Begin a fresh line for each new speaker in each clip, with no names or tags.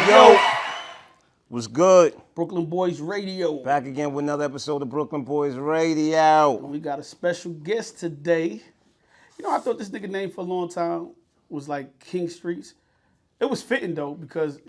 Yo, what's good?
Brooklyn Boys Radio.
Back again with another episode of Brooklyn Boys Radio.
And we got a special guest today. You know, I thought this nigga name for a long time was like Keen Streetz. It was fitting though, because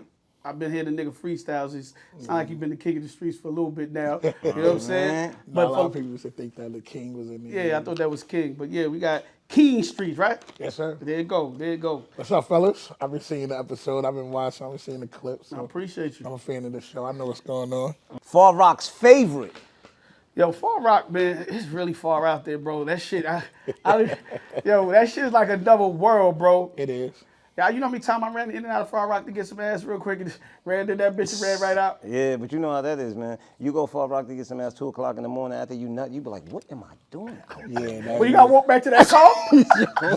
I've been hearing the nigga freestyles. It's sound like he's been the king of the streets for a little bit now. You know what I'm saying?
But a lot of people used to think that the king was in there.
Yeah, I thought that was king. But yeah, we got Keen Streetz, right?
Yes, sir.
There you go. There you go.
What's up, fellas? I've been seeing the episode. I've been watching. I've been seeing the clips. So
I appreciate you.
I'm a fan of the show. I know what's going on.
Far Rock's favorite.
Yo, Far Rock, man, it's really far out there, bro. That shit, yo, that shit is like another world, bro.
It is.
Yeah, you know how many times I ran in and out of Far Rock to get some ass real quick and just ran in that bitch and ran right out?
Yeah, but you know how that is, man. You go Far Rock to get some ass 2 o'clock in the morning after you nut, you be like, what am I doing out here?
Yeah.
Well, you gotta walk back to that car?
You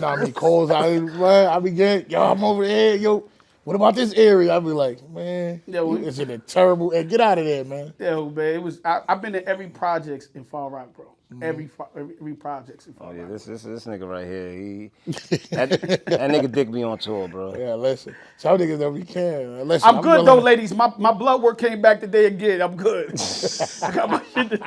know how many calls I be getting? Yo, I'm over there. Yo, what about this area? I be like, man, it's in a terrible. Hey, get out of there, man.
Yo, man, it was. I've been to every projects in Far Rock, bro. Every projects in Far Rock.
Oh yeah, this nigga right here, that nigga dick be on tour, bro.
Yeah, listen. Some niggas don't be caring. Listen,
I'm good though, ladies. My blood work came back today again. I'm good. I got my shit.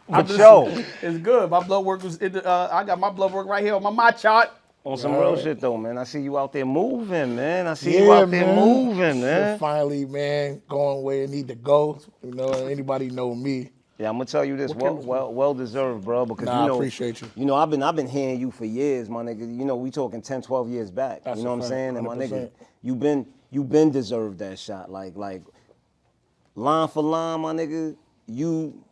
But yo,
it's good. My blood work was in the. I got my blood work right here on my chart.
On some real shit though, man. I see you out there moving, man. I see you out there moving, man.
Finally, man, going where it need to go. You know, anybody know me.
Yeah, I'm gonna tell you this, well deserved, bro. Because
I appreciate you.
You know, I've been hearing you for years, my nigga. You know, we talking 10, 12 years back.
That's
you know what I'm saying?
100%.
And my nigga, you been deserved that shot. Like line for line, my nigga, you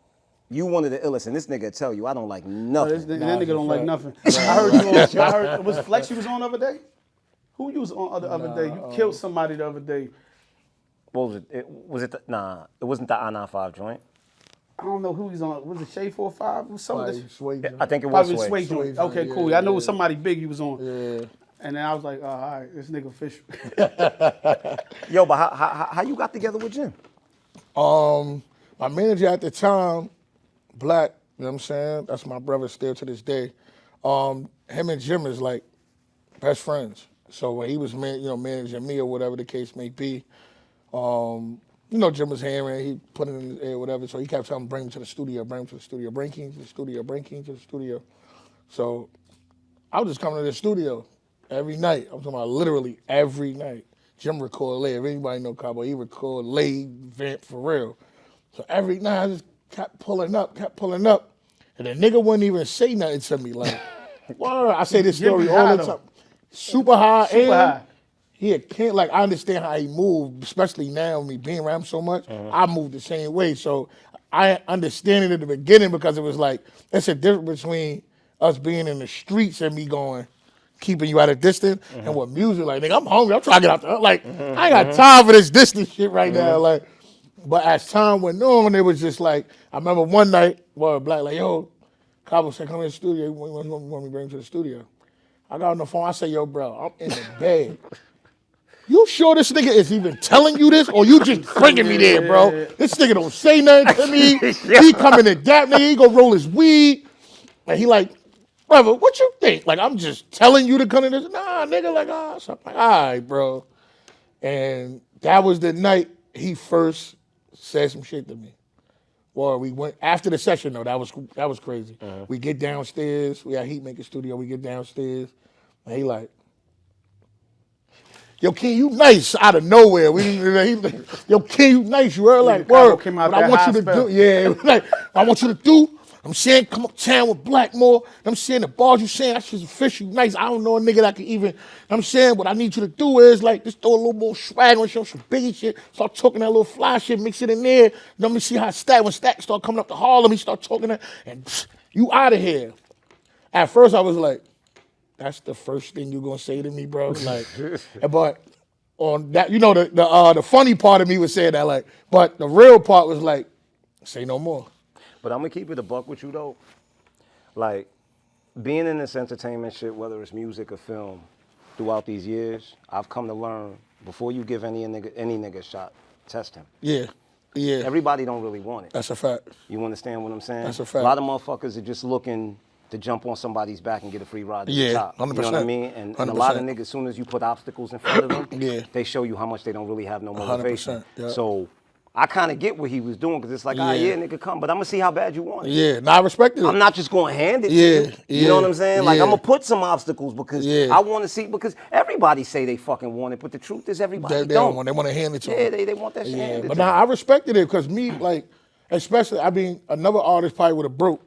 one of the illest. And this nigga tell you I don't like nothing.
That nigga don't like nothing. I heard you on. I heard was Flex you was on the other day. Who you was on the other day? You killed somebody the other day.
What was it? It wasn't the I-95 joint.
I don't know who he's on. Was it Shay 45? Was some of this?
I think it was
Probably
Sway.
Sway. Okay, cool. I know it was somebody big he was on.
Yeah.
And then I was like, oh, all right, this nigga official.
Yo, but how you got together with Jim?
My manager at the time, Black, you know what I'm saying? That's my brother still to this day. Him and Jim is like best friends. So when he was managing me or whatever the case may be, you know, Jim was hearing, he put it in the air, whatever, so he kept telling me, bring him to the studio, bring Keen to the studio, bring Keen to the studio. So I was just coming to the studio every night. I'm talking about literally every night. Jim record late. If anybody know Cowboy, he record late, vamp for real. So every night I just kept pulling up. And the nigga wouldn't even say nothing to me. Like, word. I say this story all the time. Super high. He can't, like, I understand how he moved, especially now, me being around him so much, I move the same way. So I understand it at the beginning because it was like, that's a difference between us being in the streets and me going, keeping you at a distance, and with music, like, nigga, I'm hungry, I'm trying to get out there. Like, I ain't got time for this distance shit right now. Like, but as time went on, it was just like, I remember one night, Black, like, yo, Cabo said, come in the studio, you want me to bring him to the studio? I got on the phone, I said, yo, bro, I'm in the bed. You sure this nigga is even telling you this, or you just bringing me there, bro? This nigga don't say nothing to me. He coming to dap nigga, he go roll his weed. And he like, brother, what you think? Like, I'm just telling you to come to this? Nah, nigga, like, so I'm like, all right, bro. And that was the night he first said some shit to me. Well, we went, after the session though, that was crazy. We get downstairs, we had Heat Maker Studio, we get downstairs, and he like, yo, Keen, you nice out of nowhere. Yo, Keen, you nice. You heard like, word. What I want you to do, like, I want you to do, I'm saying, come uptown with Blackmore. I'm saying the bars you saying, that shit's official, nice. I don't know a nigga that can even, I'm saying, what I need you to do is like, just throw a little more swag on some Biggie shit, start talking that little fly shit, mix it in there. Let me see how when Stack start coming up to Harlem, he start talking that, and psh, you out of here. At first I was like, that's the first thing you gonna say to me, bro. Like, but on that, you know, the funny part of me was saying that, like, but the real part was like, say no more.
But I'm gonna keep it a buck with you though. Like, being in this entertainment shit, whether it's music or film, throughout these years, I've come to learn before you give any nigga a shot, test him.
Yeah. Everybody
don't really want it.
That's a fact.
You understand what I'm saying?
That's a fact.
A lot of motherfuckers are just looking to jump on somebody's back and get a free ride to the
Yeah,
top.
100%.
You know what I mean? And a lot of
100%.
niggas, as soon as you put obstacles in front of them,
Yeah.
they show you how much they don't really have no motivation.
100%, yeah.
So I kind of get what he was doing, because it's like, yeah, nigga, come, but I'm going to see how bad you want it.
Yeah, nah, I respected it.
I'm not just going to hand it to
Yeah,
you. You know what I'm
yeah,
saying? Like,
yeah.
I'm going to put some obstacles because
Yeah.
I want to see, because everybody say they fucking want it, but the truth is everybody
They
don't.
want. They want to hand it to
Yeah,
them.
they want that shit handed
But
to
now
them.
I respected it because me, like, especially, I mean, another artist probably would have broke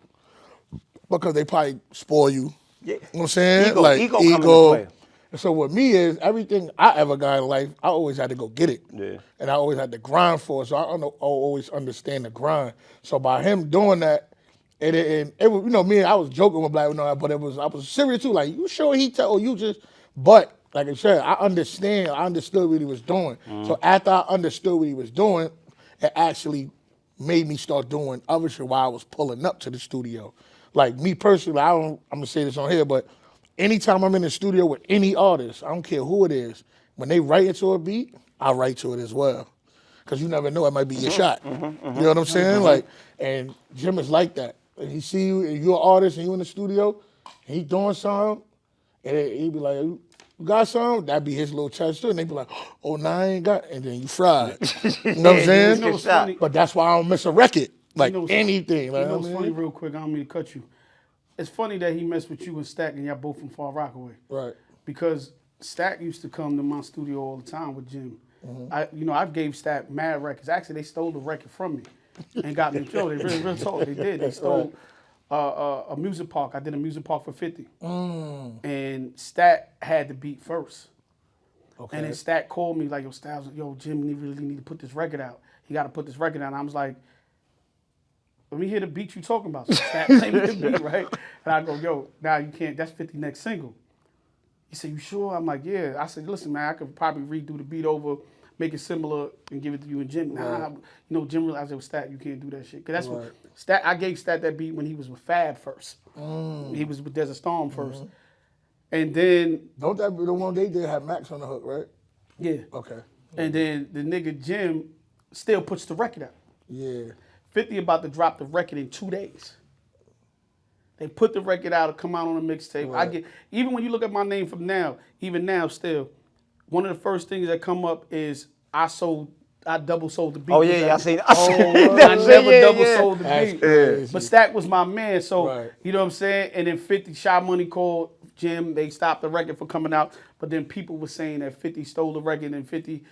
because they probably spoil you.
Yeah.
You know what I'm saying?
Ego-
like,
ego come into play.
And so with me is everything I ever got in life, I always had to go get it.
Yeah.
And I always had to grind for it. So I always understand the grind. So by him doing that, it was, you know, me, I was joking with Black, but I was serious too. Like, you sure he told you just, but like I said, I understood what he was doing. So after I understood what he was doing, it actually made me start doing other shit while I was pulling up to the studio. Like me personally, I'm gonna say this on here, but anytime I'm in the studio with any artist, I don't care who it is, when they write into a beat, I write to it as well. Cause you never know, it might be your shot. You know what I'm saying? Like, and Jim is like that. And he see you, and you're an artist and you in the studio, and he doing something, and he be like, you got something? That'd be his little touch too. And they be like, oh, nah, I ain't got, and then you fried. You know what I'm saying?
You know what's funny?
But that's why I don't miss a record. Like
You know what's-
anything. Like,
You know what's
I mean?
funny, real quick? I don't mean to cut you. It's funny that he messed with you and Stack, and y'all both from Far Rockaway.
Right.
Because Stack used to come to my studio all the time with Jim.
Mm-hmm.
I've gave Stack mad records. Actually, they stole the record from me and got me in trouble. They really told. They did. They stole a music park. I did a music park for 50. And Stack had the beat first.
Okay.
And then Stack called me like, yo, Styles, yo, Jim, we really need to put this record out. He got to put this record out. And I was like, let me hear the beat you talking about. So Stack played me the beat, right? And I go, yo, nah, you can't. That's 50 next single. He said, you sure? I'm like, yeah. I said, listen, man, I could probably redo the beat over, make it similar, and give it to you and Jim. Nah, you know, Jim realized it was Stack. You can't do that shit. Cause that's what Stack. I gave Stack that beat when he was with Fab first. He was with Desert Storm first, and then
Don't that be the one they did have Max on the hook, right?
yeah,
Okay.
and then the nigga Jim still puts the record out.
Yeah.
50 about to drop the record in 2 days. They put the record out to come out on a mixtape. I get, even when you look at my name from now, even now still, one of the first things that come up is I double sold the beat.
Oh, yeah, I seen
I never
yeah,
double
yeah.
sold the
That's
beat.
crazy.
But Stack was my man, so
Right.
you know what I'm saying? And then 50 Shy Money called Jim, they stopped the record for coming out, but then people were saying that 50 stole the record and 50,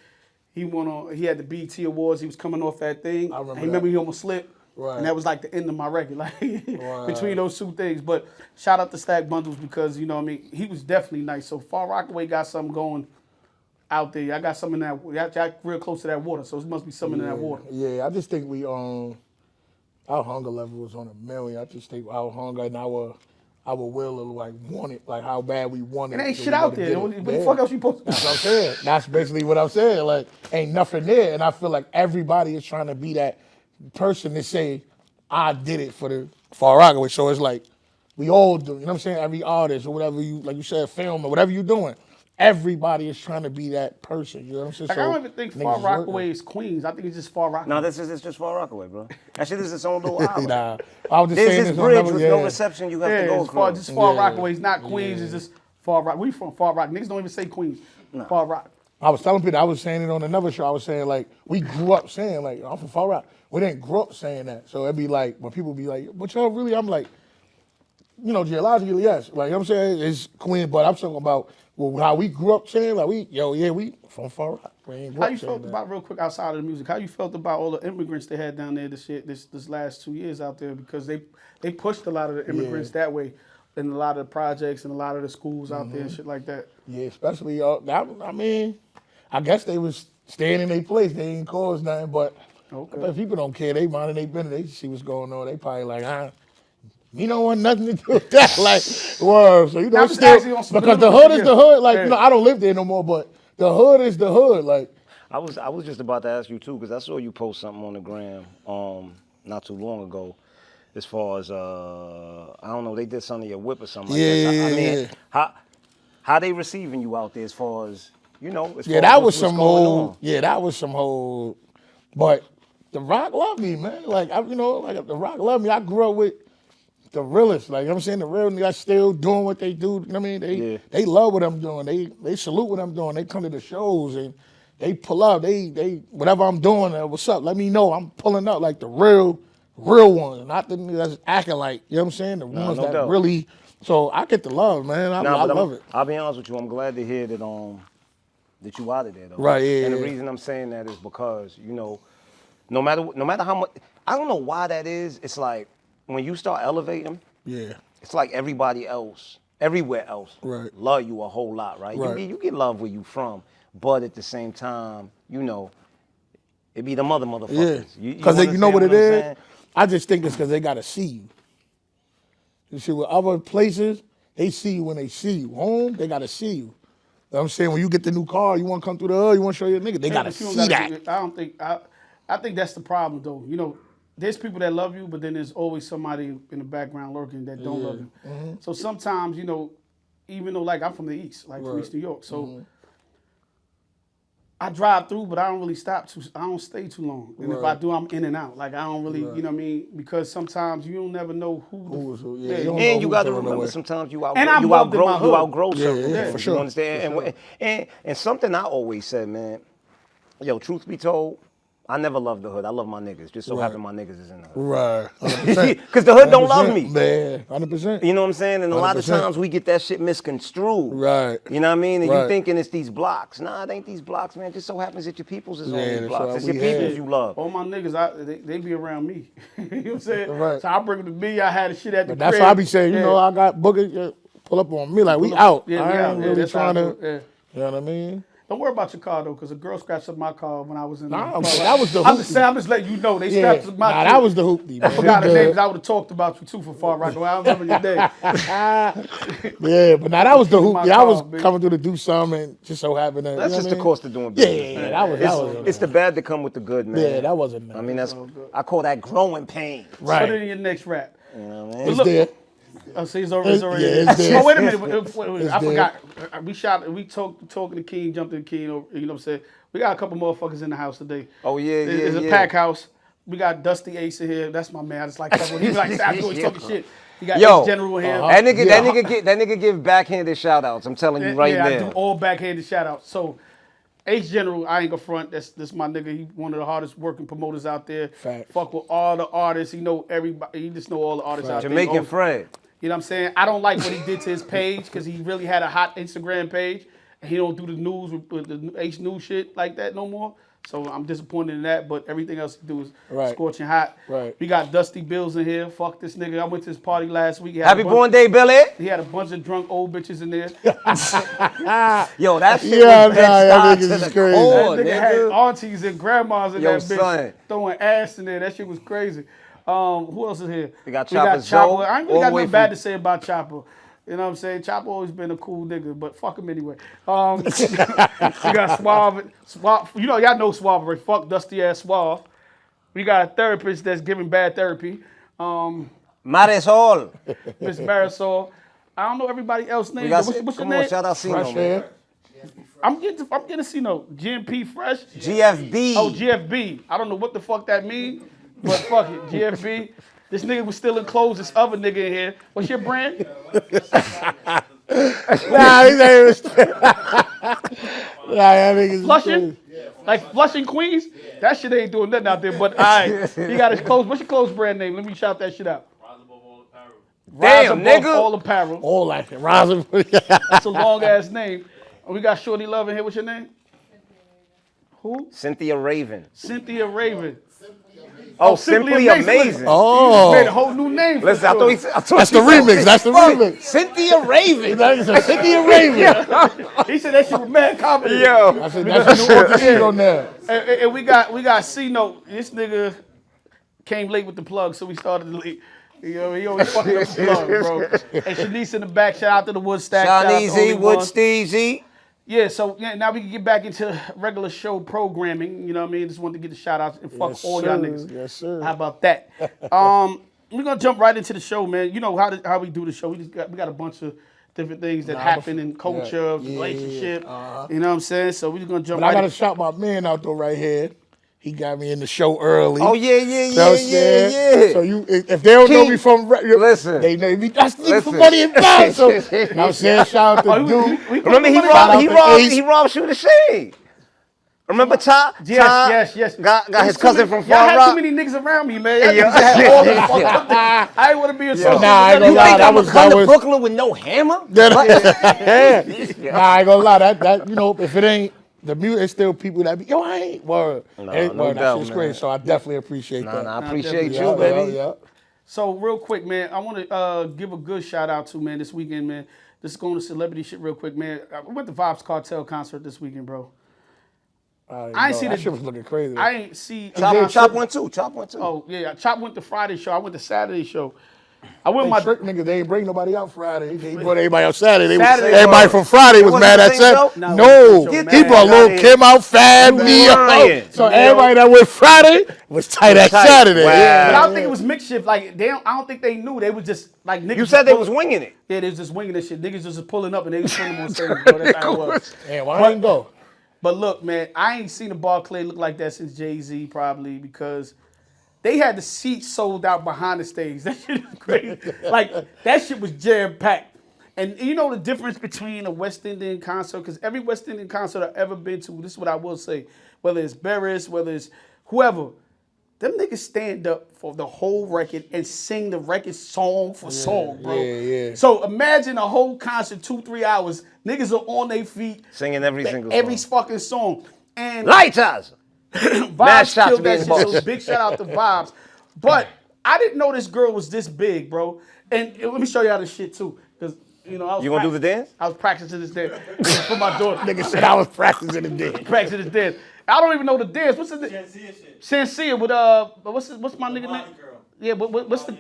he had the BET Awards, he was coming off that thing.
I remember
And
that.
he almost slipped.
Right.
And that was like the end of my record, like between those two things. But shout out to Stack Bundles because, you know what I mean, he was definitely nice. So Far Rockaway got something going out there. I got something in that, y'all real close to that water, so it must be something in that water.
Yeah, I just think our hunger level was on 1,000,000. I just think our hunger and our will of like want it, like how bad we want it.
It ain't
so
shit
we
out
gotta
there.
get
What
it.
the
Yeah.
fuck else you supposed to
That's what I'm saying. That's basically what I'm saying. Like, ain't nothing there. And I feel like everybody is trying to be that person to say, I did it for the Far Rockaway. So it's like, we all do. You know what I'm saying? Every artist or whatever you, like you said, film or whatever you're doing, everybody is trying to be that person. You know what I'm saying?
Like, I don't even think Far
niggas
Rockaway
working.
is Queens. I think it's just Far Rockaway.
No, it's just Far Rockaway, bro. That shit is its own little island.
Nah, I was just
There's
saying
this
this on
bridge
another-
with
yeah.
no reception you have to go
it's far,
across.
just Far
Yeah.
Rockaway. It's not Queens. It's just Far Rock. We from Far Rock. Niggas don't even say Queens. Far Rock.
I was telling people, I was saying it on another show. I was saying, like, we grew up saying, like, I'm from Far Rock. We didn't grow up saying that. So it'd be like, when people be like, what y'all really? I'm like, you know, geologically, yes. Like, you know what I'm saying? It's Queen, but I'm talking about how we grew up saying, like, we from Far Rock. We ain't grew
How
up
you
saying
felt
that.
about, real quick, outside of the music, how you felt about all the immigrants they had down there this last 2 years out there? Because they pushed a lot of the immigrants that way in a lot of the projects and a lot of the schools out there and shit like that.
Yeah, especially, I mean, I guess they was staying in their place. They ain't caused nothing, but
Okay.
I bet people don't care. They minding their business. They see what's going on. They probably like, we don't want nothing to do with that. Like, whoa. So, you know,
I'm just asking
still,
on some
because the
political
hood is
shit.
the hood. Like,
Yeah.
you know, I don't live there no more, but the hood is the hood. Like,
I was just about to ask you too, because I saw you post something on the gram not too long ago, as far as I don't know, they did something to your whip or something like that. I mean, how they receiving you out there as far as, you know, as
yeah,
far
that
as
was
what's
some
going
whole,
on?
yeah, that was some whole, but The Rock loved me, man. Like, the Rock loved me. I grew up with the realest. Like, you know what I'm saying? The real niggas still doing what they do. You know what I mean? They love what I'm doing. They salute what I'm doing. They come to the shows and they pull up. They whatever I'm doing, what's up? Let me know. I'm pulling up like the real ones. Not the niggas that's acting like, you know what I'm saying? The ones that
doubt.
really, so I get the love, man. I love it.
I'll be honest with you. I'm glad to hear that that you out of there though.
Right, yeah.
And the reason I'm saying that is because, you know, no matter how much, I don't know why that is. It's like when you start elevating, it's like everybody else, everywhere else, love you a whole lot, right? You get love where you from, but at the same time, you know, it be the motherfuckers.
Because you know what it is? I just think it's because they got to see you. You see, with other places, they see you when they see you. Home, they got to see you. You know what I'm saying? When you get the new car, you want to come through the hood, you want to show your nigga, they got to see that.
I think that's the problem, though. You know, there's people that love you, but then there's always somebody in the background lurking that don't love you. So sometimes, you know, even though, like, I'm from the East, like from East New York, so I drive through, but I don't really I don't stay too long. And if I do, I'm in and out. Like, I don't really, you know what I mean? Because sometimes you don't never know who.
And you got to remember, sometimes you outgrow something.
Yeah, for sure.
You understand? And something I always said, man, yo, truth be told, I never loved the hood. I love my niggas. Just so happen my niggas is in the hood.
Right. 100%.
Because the hood don't love me.
Man, 100%.
You know what I'm saying? And a lot of times we get that shit misconstrued.
Right.
You know what I mean? And you thinking it's these blocks. Nah, it ain't these blocks, man. It just so happens that your peoples is on these blocks. It's your peoples you love.
All my niggas, they be around me. You know what I'm saying? Right. So I bring them to me. I had the shit at the crib.
That's why I be saying, you know, I got Booker, pull up on me. Like, we out. Yeah, I ain't really trying to, you know what I mean?
Don't worry about your car, though, because a girl scratched up my car when I was in the car.
That was the hoopty.
I'm just saying, I'm just letting you know. They scratched up my car.
That was the hoopty, man.
I forgot the names. I would have talked about you, too, for Far Rock. I don't remember your day.
Yeah, but that was the hoopty. I was coming through to do something and just so happened to,
that's just the cost of doing business.
Yeah, that was
it's the bad that come with the good, man.
Yeah, that wasn't nice.
I mean, I call that growing pain.
Right.
Put it in your next rap.
You know what I mean?
It's there.
Oh, see, it's already
it's there.
Oh, wait a minute. I forgot. We talking to Keen, jumped in Keen, you know what I'm saying? We got a couple motherfuckers in the house today.
Oh, yeah.
It's a pack house. We got Dusty Ace in here. That's my man. I just like covering. He's like, stop doing talking shit. You got Ace General here.
That nigga give backhanded shout outs. I'm telling you right now.
I do all backhanded shout outs. So, Ace General, I ain't gonna front. That's my nigga. He one of the hardest working promoters out there.
Fact.
Fuck with all the artists. He know everybody. He just know all the artists out there.
Jamaican Fred.
You know what I'm saying? I don't like what he did to his page because he really had a hot Instagram page. And he don't do the news with the H News shit like that no more. So I'm disappointed in that, but everything else he do is scorching hot.
Right.
We got Dusty Bills in here. Fuck this nigga. I went to his party last week.
Happy born day, Billy.
He had a bunch of drunk old bitches in there.
Yo, that shit was
that nigga is crazy.
That nigga had aunties and grandmas in that bitch
son.
throwing ass in there. That shit was crazy. Who else is here?
We got Chopper.
I ain't really got nothing bad to say about Chopper. You know what I'm saying? Chopper always been a cool nigga, but fuck him anyway. We got Suave. You know, y'all know Suave, right? Fuck dusty ass Suave. We got a therapist that's giving bad therapy.
Marisol.
Miss Marisol. I don't know everybody else's name. What's your name?
Shout out Sino, man.
I'm getting Sino. GMP Fresh.
GFB.
Oh, GFB. I don't know what the fuck that means, but fuck it. GFB. This nigga was still in clothes. This other nigga in here. What's your brand?
His name is. That nigga's
Flushing? Like Flushing, Queens? That shit ain't doing nothing out there, but all right. He got his clothes. What's your clothes brand name? Let me shout that shit out.
Rise above all apparel.
Rise above all apparel.
All like it. Rise above.
That's a long ass name. We got Shorty Love in here. What's your name? Who?
Cynthia Raven.
Cynthia Raven.
Oh, Simply Amazing.
Oh.
He made a whole new name.
Listen, I thought
That's the remix. That's the remix.
Cynthia Raven.
Cynthia Raven.
He said that shit was mad comedy.
Yo.
That's the new alter ego now.
And we got C-Note. This nigga came late with the plug, so we started late. You know, he always fucking up the plug, bro. And Shanice in the back, shout out to the Woodstack.
Shanice, Woodsteezy.
Yeah, so now we can get back into regular show programming. You know what I mean? Just wanted to get the shout outs and fuck all y'all niggas.
Yes, sir.
How about that? We're gonna jump right into the show, man. You know how we do the show. We got a bunch of different things that happen in culture, relationship. You know what I'm saying? So we're just gonna jump
But
right
I gotta shout my man out though right here. He got me in the show early.
Oh yeah.
You know what I'm saying? So if they don't know
King,
me from
listen.
they know me. That's nigga for Money and Styles. So you know what I'm saying? Shout out to Dude.
Remember he robbed Shoot the Shade. Remember Ty?
Yes.
Got his cousin from
Y'all
Far
had
Rock.
too many niggas around me, man. Y'all had all the fucked up niggas. I ain't want to be associated.
Nah, I ain't gonna
You
lie.
think
That
I'ma
was
come to Brooklyn with no hammer?
Nah, I ain't gonna lie. That you know, if it ain't the music, it's still people that be, yo, I ain't word.
No
That
doubt,
shit's
man.
great. So I definitely appreciate that.
I appreciate
definitely.
you, baby.
Yeah.
So real quick, man, I want to give a good shout out to, man, this weekend, man. This is going to celebrity shit real quick, man. I went to Vibes Cartel concert this weekend, bro. I ain't see
that
the
shit was looking crazy.
I ain't see.
Chop one too.
Oh yeah, Chop went to Friday show. I went to Saturday show. I went
They
my
trick niggas. They ain't bring nobody out Friday. They brought everybody out Saturday.
Saturday.
Everybody from Friday was
wasn't
mad
the
at
same
Saturday.
show?
No, it
No,
wasn't the same show.
he brought
Man,
Lil Kim out, Fab,
You
Neo.
lying.
So everybody that went Friday was tight at
tight.
Saturday.
Wow.
Yeah,
But I don't think it was mixed shift. Like I don't think they knew. They was just like niggas.
You said they was winging it.
Yeah, they was just winging this shit. Niggas was just pulling up and they was putting them on stage, bro. That's how it was.
Damn, why I didn't go?
But look, man, I ain't seen a Barclay look like that since Jay-Z probably because they had the seats sold out behind the stage. That shit is crazy. Like, that shit was jam-packed. And you know the difference between a West Indian concert, because every West Indian concert I've ever been to, this is what I will say, whether it's Barris, whether it's whoever, them niggas stand up for the whole record and sing the record song for song, bro.
Yeah.
So imagine a whole concert, 2-3 hours, niggas are on their feet,
Singing every single
every
song.
fucking song. And
Lighters. Mad
Vibes
shots
killed that
being
shit, so
bossed.
big shout out to Vibes. But I didn't know this girl was this big, bro. And let me show y'all this shit too, because you know I was.
You gonna do the dance?
I was practicing this dance for my daughter.
Nigga said I was practicing the day.
Practicing this dance. I don't even know the dance. What's the dance? Sansia with what's my nigga name? Yeah, what's the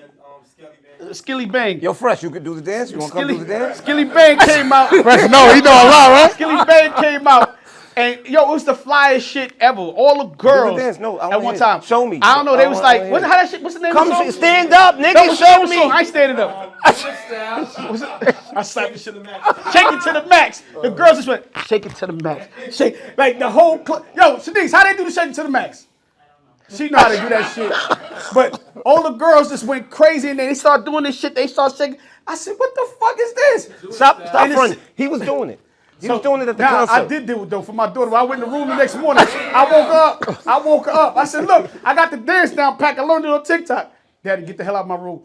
Skilly Bang?
Yo, Fresh, you could do the dance? You wanna come do the dance?
Skilly Bang came out.
Fresh, no, he know a lot, right?
Skilly Bang came out. And yo, it was the flyest shit ever. All the girls
dance. No, I
at
wanna
one
hear
time.
it. Show me.
I don't know. They
I
was
wanna
like,
hear
what?
it.
How that shit? What's the name
Come
of the song?
stand up, nigga.
No, what's the
Show
name of the song?
me.
I ain't standing up. I slapped the shit to the max. Shake it to the max. The girls just went, shake it to the max. Shake like the whole yo, Shanice, how they do the shake it to the max? She know how to do that shit. But all the girls just went crazy and then they start doing this shit. They start shaking. I said, what the fuck is this?
Stop
And it's-
running. He was doing it. He was doing it at the
Now,
concert.
I did do it though for my daughter. When I went in the room the next morning, I woke her up. I said, look, I got the dance down pack. I learned it on TikTok. Daddy, get the hell out of my room.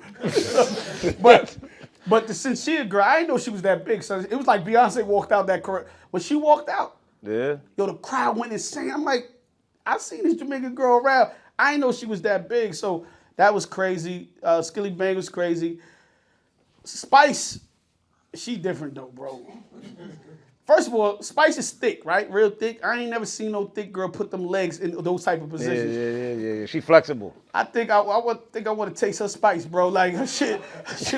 but the sincere girl, I didn't know she was that big. So it was like Beyonce walked out that correct. When she walked out,
Yeah.
yo, the crowd went insane. I'm like, I seen this Jamaican girl around. I didn't know she was that big. So that was crazy. Skilly Bang was crazy. Spice, she different though, bro. First of all, Spice is thick, right? Real thick. I ain't never seen no thick girl put them legs in those type of positions.
Yeah. She flexible.
I think I want to taste her spice, bro. Like her shit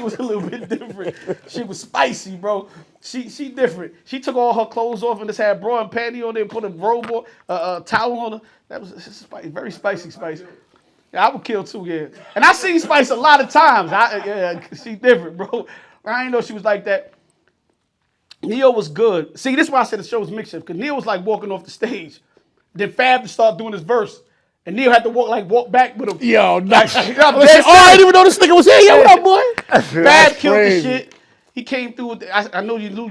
was a little bit different. She was spicy, bro. She different. She took all her clothes off and just had bra and panty on there and put a robe on, towel on her. That was spicy, very spicy Spice. Yeah, I would kill too, yeah. And I seen Spice a lot of times. She different, bro. I didn't know she was like that. Neo was good. See, this is why I said the show was mixed up, because Neo was like walking off the stage. Then Fab started doing his verse. And Neo had to walk back with him.
Yo, nice.
I
I didn't even know this nigga was here. Yo, what up, boy?
Fab killed the
crazy.
shit. He came through with I know your little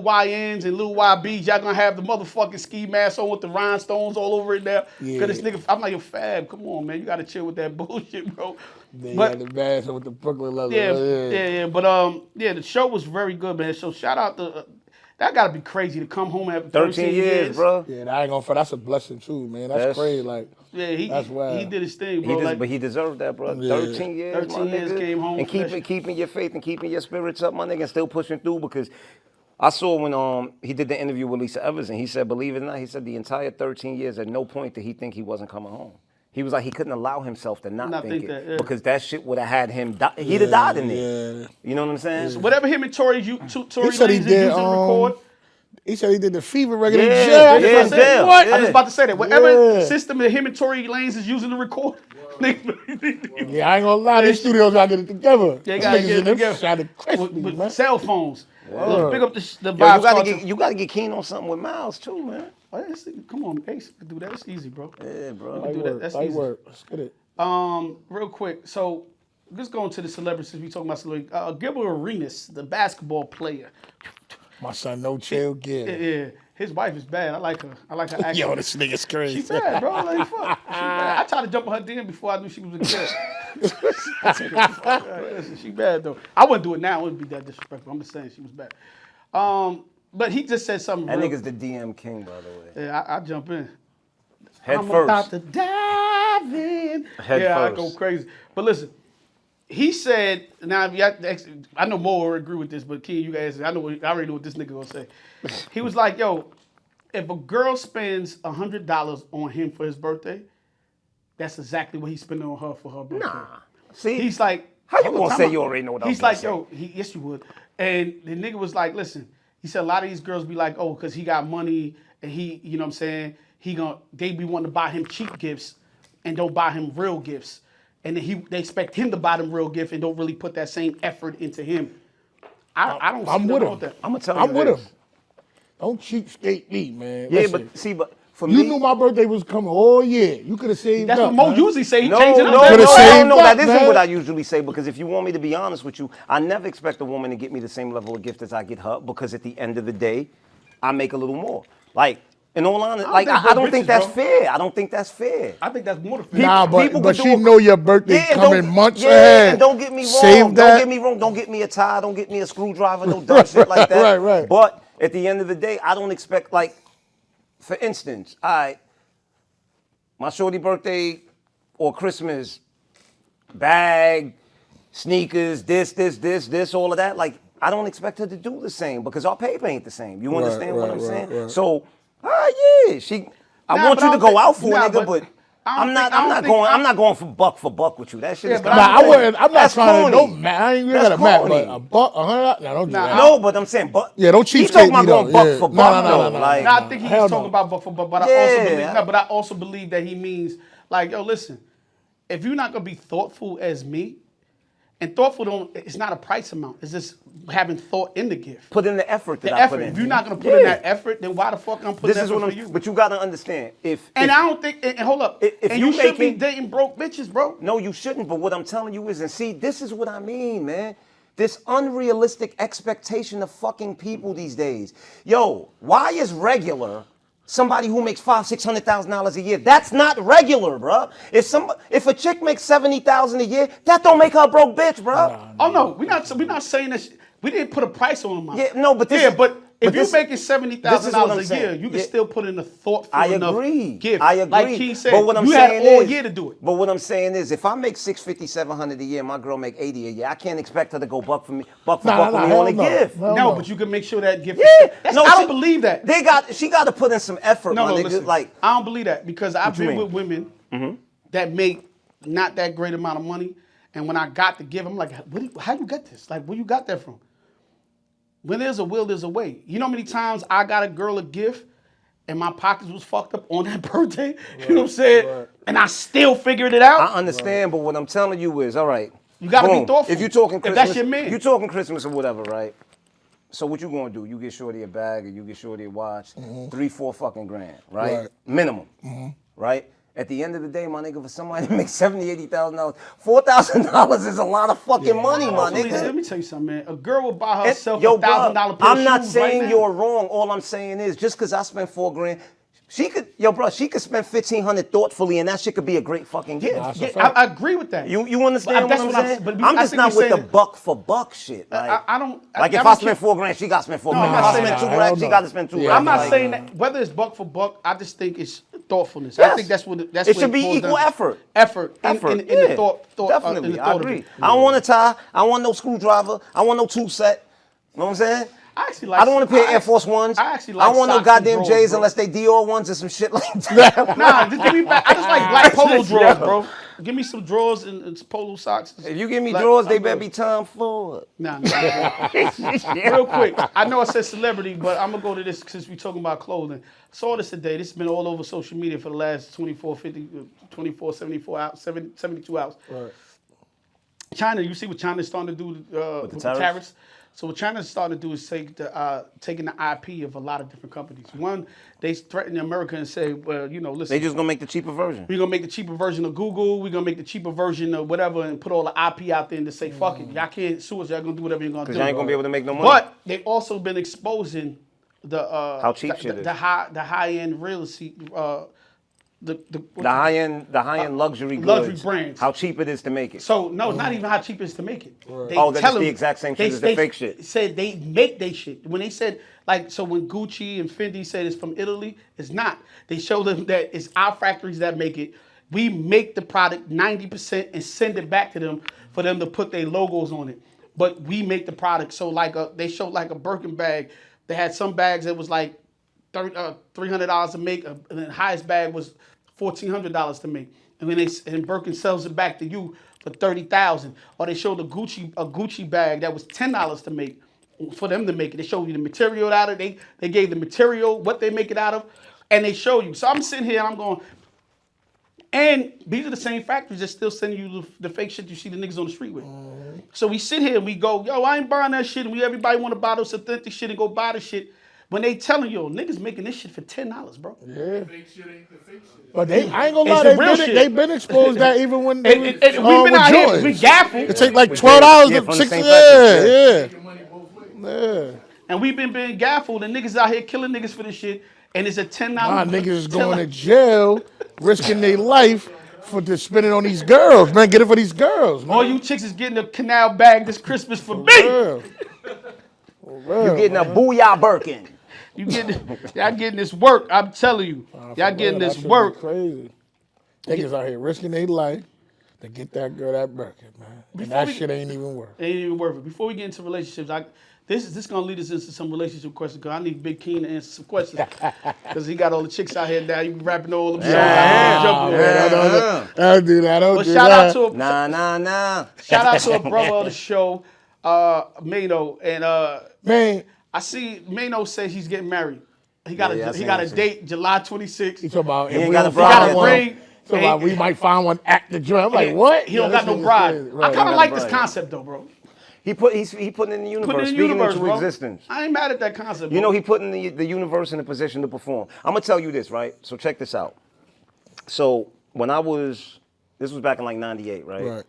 YNs and little YBs, y'all gonna have the motherfucking ski mask on with the rhinestones all over it now.
Yeah.
Cause this nigga, I'm like, yo, Fab, come on, man. You gotta chill with that bullshit, bro.
Then
But-
you had the mask with the Brooklyn leather.
Yeah. But the show was very good, man. So shout out to that gotta be crazy to come home after
13 years, bro.
Yeah, I ain't gonna front. That's a blessing too, man. That's crazy. Like,
Yeah,
that's wild.
he did his thing, bro.
But he deserved that, bro.
Yeah.
13 years,
13
my
years
nigga.
came home
And
fresh.
keeping your faith and keeping your spirits up, my nigga, and still pushing through, because I saw when he did the interview with Lisa Evers, and he said, believe it or not, he said the entire 13 years, at no point did he think he wasn't coming home. He was like, he couldn't allow himself to not think it.
that, yeah.
Because that shit would have had him, he'd have died in there.
Yeah.
You know what I'm saying?
Whatever him and Tory
He
Lanez
said he
is
did.
using to record.
He said he did the Fever record in
Yeah,
jail.
yeah,
That's what I said.
jail.
What?
I was about to say that. Whatever
Yeah.
system that him and Tory Lanez is using to record.
Yeah, I ain't gonna lie. These studios gotta get it together.
They gotta
Niggas
get it
in them
together.
sounded crispy,
with
man.
cell phones. Look, pick up the
Yo,
vibe.
you gotta get keen on something with Miles too, man.
Oh, come on, Ace can do that. It's easy, bro.
Yeah, bro.
You can do that. That's easy.
Let's get it.
Real quick. So, just going to the celebrities. We talking about celebrities. Gilbert Arenas, the basketball player.
My son, no chill,
Yeah. His wife is bad. I like her. I like her acting.
Yo, this nigga's crazy.
She bad, bro. Like, fuck. She bad. I tried to jump on her DM before I knew she was a kid. She bad, though. I wouldn't do it now. I wouldn't be that disrespectful. I'm just saying she was bad. But he just said something
That
real.
nigga's the DM king, by the way.
Yeah, I jump in.
Head
I'm
first.
about to dive in.
Head
I
first.
go crazy. But listen, he said, now I know Moe will agree with this, but Keen, you guys, I already know what this nigga gonna say. He was like, yo, if a girl spends $100 on him for his birthday, that's exactly what he's spending on her for her birthday.
Nah. See?
He's like,
How you gonna say you already know what I was
He's
gonna
like,
say?
yo, yes you would. And the nigga was like, listen, he said a lot of these girls be like, oh, because he got money and he, you know what I'm saying, they be wanting to buy him cheap gifts and don't buy him real gifts. And then they expect him to buy them real gifts and don't really put that same effort into him. I don't see
I'm
nothing
with
wrong
him.
with that.
I'm gonna tell you
I'm with
this.
him. Don't cheapskate me, man.
Yeah,
Listen,
but for
you
me,
knew my birthday was coming all year. You could have saved
That's
up,
what Mo
man.
usually say. He
no,
changed it up.
Could've saved
no,
up,
that isn't
man.
what I usually say, because if you want me to be honest with you, I never expect a woman to get me the same level of gift as I get her, because at the end of the day, I make a little more. Like, in all honesty,
don't
like,
think
I don't
bitches,
think that's
bro.
fair. I don't think that's fair.
I think that's more than fair.
Nah,
People
but
could
she
do a-
know your birthday
Yeah, and
coming
don't-
months
yeah,
ahead.
and don't get me wrong.
Save that.
Don't get me wrong. Don't get me a tie. Don't get me a screwdriver. No dumb shit like that.
Right.
But at the end of the day, I don't expect, like, for instance, my shorty birthday or Christmas, bag, sneakers, this, all of that. Like, I don't expect her to do the same, because our paper ain't the same. You understand what I'm saying?
right.
So, yeah, I
Nah,
want
but
you
I
to
don't
go out
think-
for
nah,
a nigga,
but
but
I
I'm
don't
not
think-
I'm not going for buck with you. That shit
Yeah,
is
but
kinda
Nah,
corny.
I'm not
That's
trying to.
corny.
Don't match. I ain't even
That's
got to match,
corny.
but a buck, $100. Nah, don't do
Nah,
that.
No, but I'm saying, but
Yeah, don't
He
cheapskate
talking about
me,
going
though.
buck
Yeah.
for
No,
buck,
no,
though.
no.
Like,
No, I think he's
Hell
talking
no.
about buck for buck, but
Yeah.
I also believe that he means, like, yo, listen, if you're not gonna be thoughtful as me, and thoughtful it's not a price amount. It's just having thought in the gift.
put in the effort that
The
I
effort.
put in.
If you're not gonna put in that effort, then why the fuck I'm putting
This
that
is
effort
what
for you?
But you gotta understand,
And I don't think. And hold up.
If
and
you
you should be
making-
dating broke bitches, bro.
No, you shouldn't. But what I'm telling you is, and see, this is what I mean, man. This unrealistic expectation of fucking people these days. Yo, why is regular somebody who makes $500,000-$600,000 a year? That's not regular, bruh. If a chick makes $70,000 a year, that don't make her a broke bitch, bruh.
Oh no, we're not saying that. We didn't put a price on them.
Yeah, no, but this
yeah,
is-
but if
but
you're
this-
making
this is what
$70,000
I'm
a year,
saying.
you can
Yeah.
still put in a thoughtful
I
enough
agree.
gift.
I agree.
Like he said,
but what I'm
you
saying
had all
is,
year to do it.
But what I'm saying is, if I make $650, $700 a year, my girl make $80 a year, I can't expect her to go buck for buck with me on a
hell
gift.
no.
No, but you can make sure that gift.
Yeah,
That's,
no,
I don't
she-
believe that.
She got to put in some effort,
No,
my nigga.
listen.
Like,
I don't believe that because I've
you
been
mean?
with women that make not that great amount of money, and when I got the gift, I'm like, how you get this? Like, where you got that from? When there's a will, there's a way. You know how many times I got a girl a gift and my pockets was fucked up on that birthday? You know what I'm saying? And I still figured it out.
I understand, but what I'm telling you is, all right.
You gotta be
boom.
thoughtful.
If you're talking
If
Christmas,
that's your man.
you talking Christmas or whatever, right? So what you gonna do? You get shorty a bag or you get shorty a watch, 3-4 fucking grand, right?
Right.
Minimum, right? At the end of the day, my nigga, for somebody to make $70,000, $80,000, $4,000 is a lot of fucking money, my
Let
nigga.
me tell you something, man. A girl will buy
And-
herself
yo,
a $1,000 pair
bro,
of
I'm not
shoes
saying
right now.
you're wrong. All I'm saying is, just because I spent $4 grand, she could spend $1,500 thoughtfully, and that shit could be a great fucking gift.
That's a
Yeah,
fact.
I agree with that.
You understand
That's
what
what
I'm saying?
but
I'm
I
just
think
not
you're
with the
saying-
buck for buck shit. Like,
I don't.
like if
I
I
don't
spend
care.
$4 grand, she got to spend $4
No,
grand.
I'm
If
not
I
saying
spend
that.
$2 grand,
Hell
she
no.
got to spend $2
Yeah,
grand.
I'm not
Like,
saying that whether it's buck for buck. I just think it's thoughtfulness. I
Yes.
think that's what
It
what
should be
boils
equal
down to.
effort.
Effort.
Effort.
In
Yeah,
the thought.
definitely.
In the
I
thought
agree.
Of it.
I don't want a tie. I don't want no screwdriver. I want no two-set. You know what I'm saying?
I actually like.
I don't want to pair
I
Air Force Ones.
I actually
I
like.
don't want no
socks and
goddamn
drawers,
J's
bro.
unless they Dior ones or some shit like that.
Nah, just give me back. I just like black polo
Yo.
drawers, bro. Give me some drawers and polo socks.
If you give me
Like,
drawers, they
I'm
better
good.
be Tom Ford.
Nah. Real quick, I know I said celebrity, but I'm gonna go to this since we're talking about clothing. Saw this today. This has been all over social media for the last 74 hours, 72 hours.
Right.
China, you see what China's starting to do with the
tariffs?
tariffs? So what China's starting to do is taking the IP of a lot of different companies. One, they threaten America and say, well, listen.
They just gonna make the cheaper version.
We're gonna make the cheaper version of Google. We're gonna make the cheaper version of whatever, and put all the IP out there and to say, fuck it, y'all can't sue us. Y'all gonna do whatever you're gonna do.
Because y'all ain't gonna be able to make no money.
But they also been exposing the
how cheap shit is.
The high end real estate. The
high end luxury goods,
brands.
How cheap it is to make it.
So no, it's not even how cheap it is to make it.
Right. That's the exact same shit as the fake shit.
Said they make they shit. When they said so when Gucci and Fendi said it's from Italy, it's not. They show them that it's our factories that make it. We make the product 90% and send it back to them for them to put their logos on it. But we make the product. So they showed like a Birkin bag. They had some bags that was like $300 to make, and the highest bag was $1,400 to make. And then Birkin sells it back to you for $30,000. Or they showed a Gucci bag that was $10 to make, for them to make it. They showed you the material out of it. They gave the material, what they make it out of, and they show you. So I'm sitting here and I'm going, and these are the same factories that still sending you the fake shit you see the niggas on the street with. So we sit here and we go, yo, I ain't buying that shit, and everybody want to buy those authentic shit and go buy the shit. When they telling you, niggas making this shit for $10, bro.
Yeah.
Fake shit ain't the fake shit.
But I ain't gonna lie, they been exposed that even when they
we've been out here, we gaffled.
It take like $12 to fix it.
Making money both ways.
Yeah.
And we've been being gaffled, and niggas out here killing niggas for this shit, and it's a $10.
My niggas is going to jail, risking their life for spending on these girls, man. Get it for these girls, man.
All you chicks is getting a canal bag this Christmas for me.
Real.
You getting a booyah Birkin.
Y'all getting this work. I'm telling you, y'all getting this work.
Crazy. Niggas out here risking their life to get that girl that Birkin, man. And that shit ain't even worth it.
Ain't even worth it. Before we get into relationships, this is gonna lead us into some relationship questions. Cause I need Big Keen to answer some questions. Cause he got all the chicks out here now. He be rapping all them songs.
Don't do that. Don't do
shout
that.
out to
Nah.
Shout out to a brother of the show, Mano, and
Man.
I see Mano says he's getting married. He got a date July 26th.
He talking about
ain't
if we
got
don't
a bride
find
yet.
one.
Ring.
So about we might find one at the joint. I'm like, what?
He don't got no bride. I kind of like this concept though, bro.
He putting it in the universe, speaking into
bro.
existence.
I ain't mad at that concept.
You know, he putting the universe in a position to perform. I'm gonna tell you this, right? So check this out. So when this was back in like '98, right?
Right.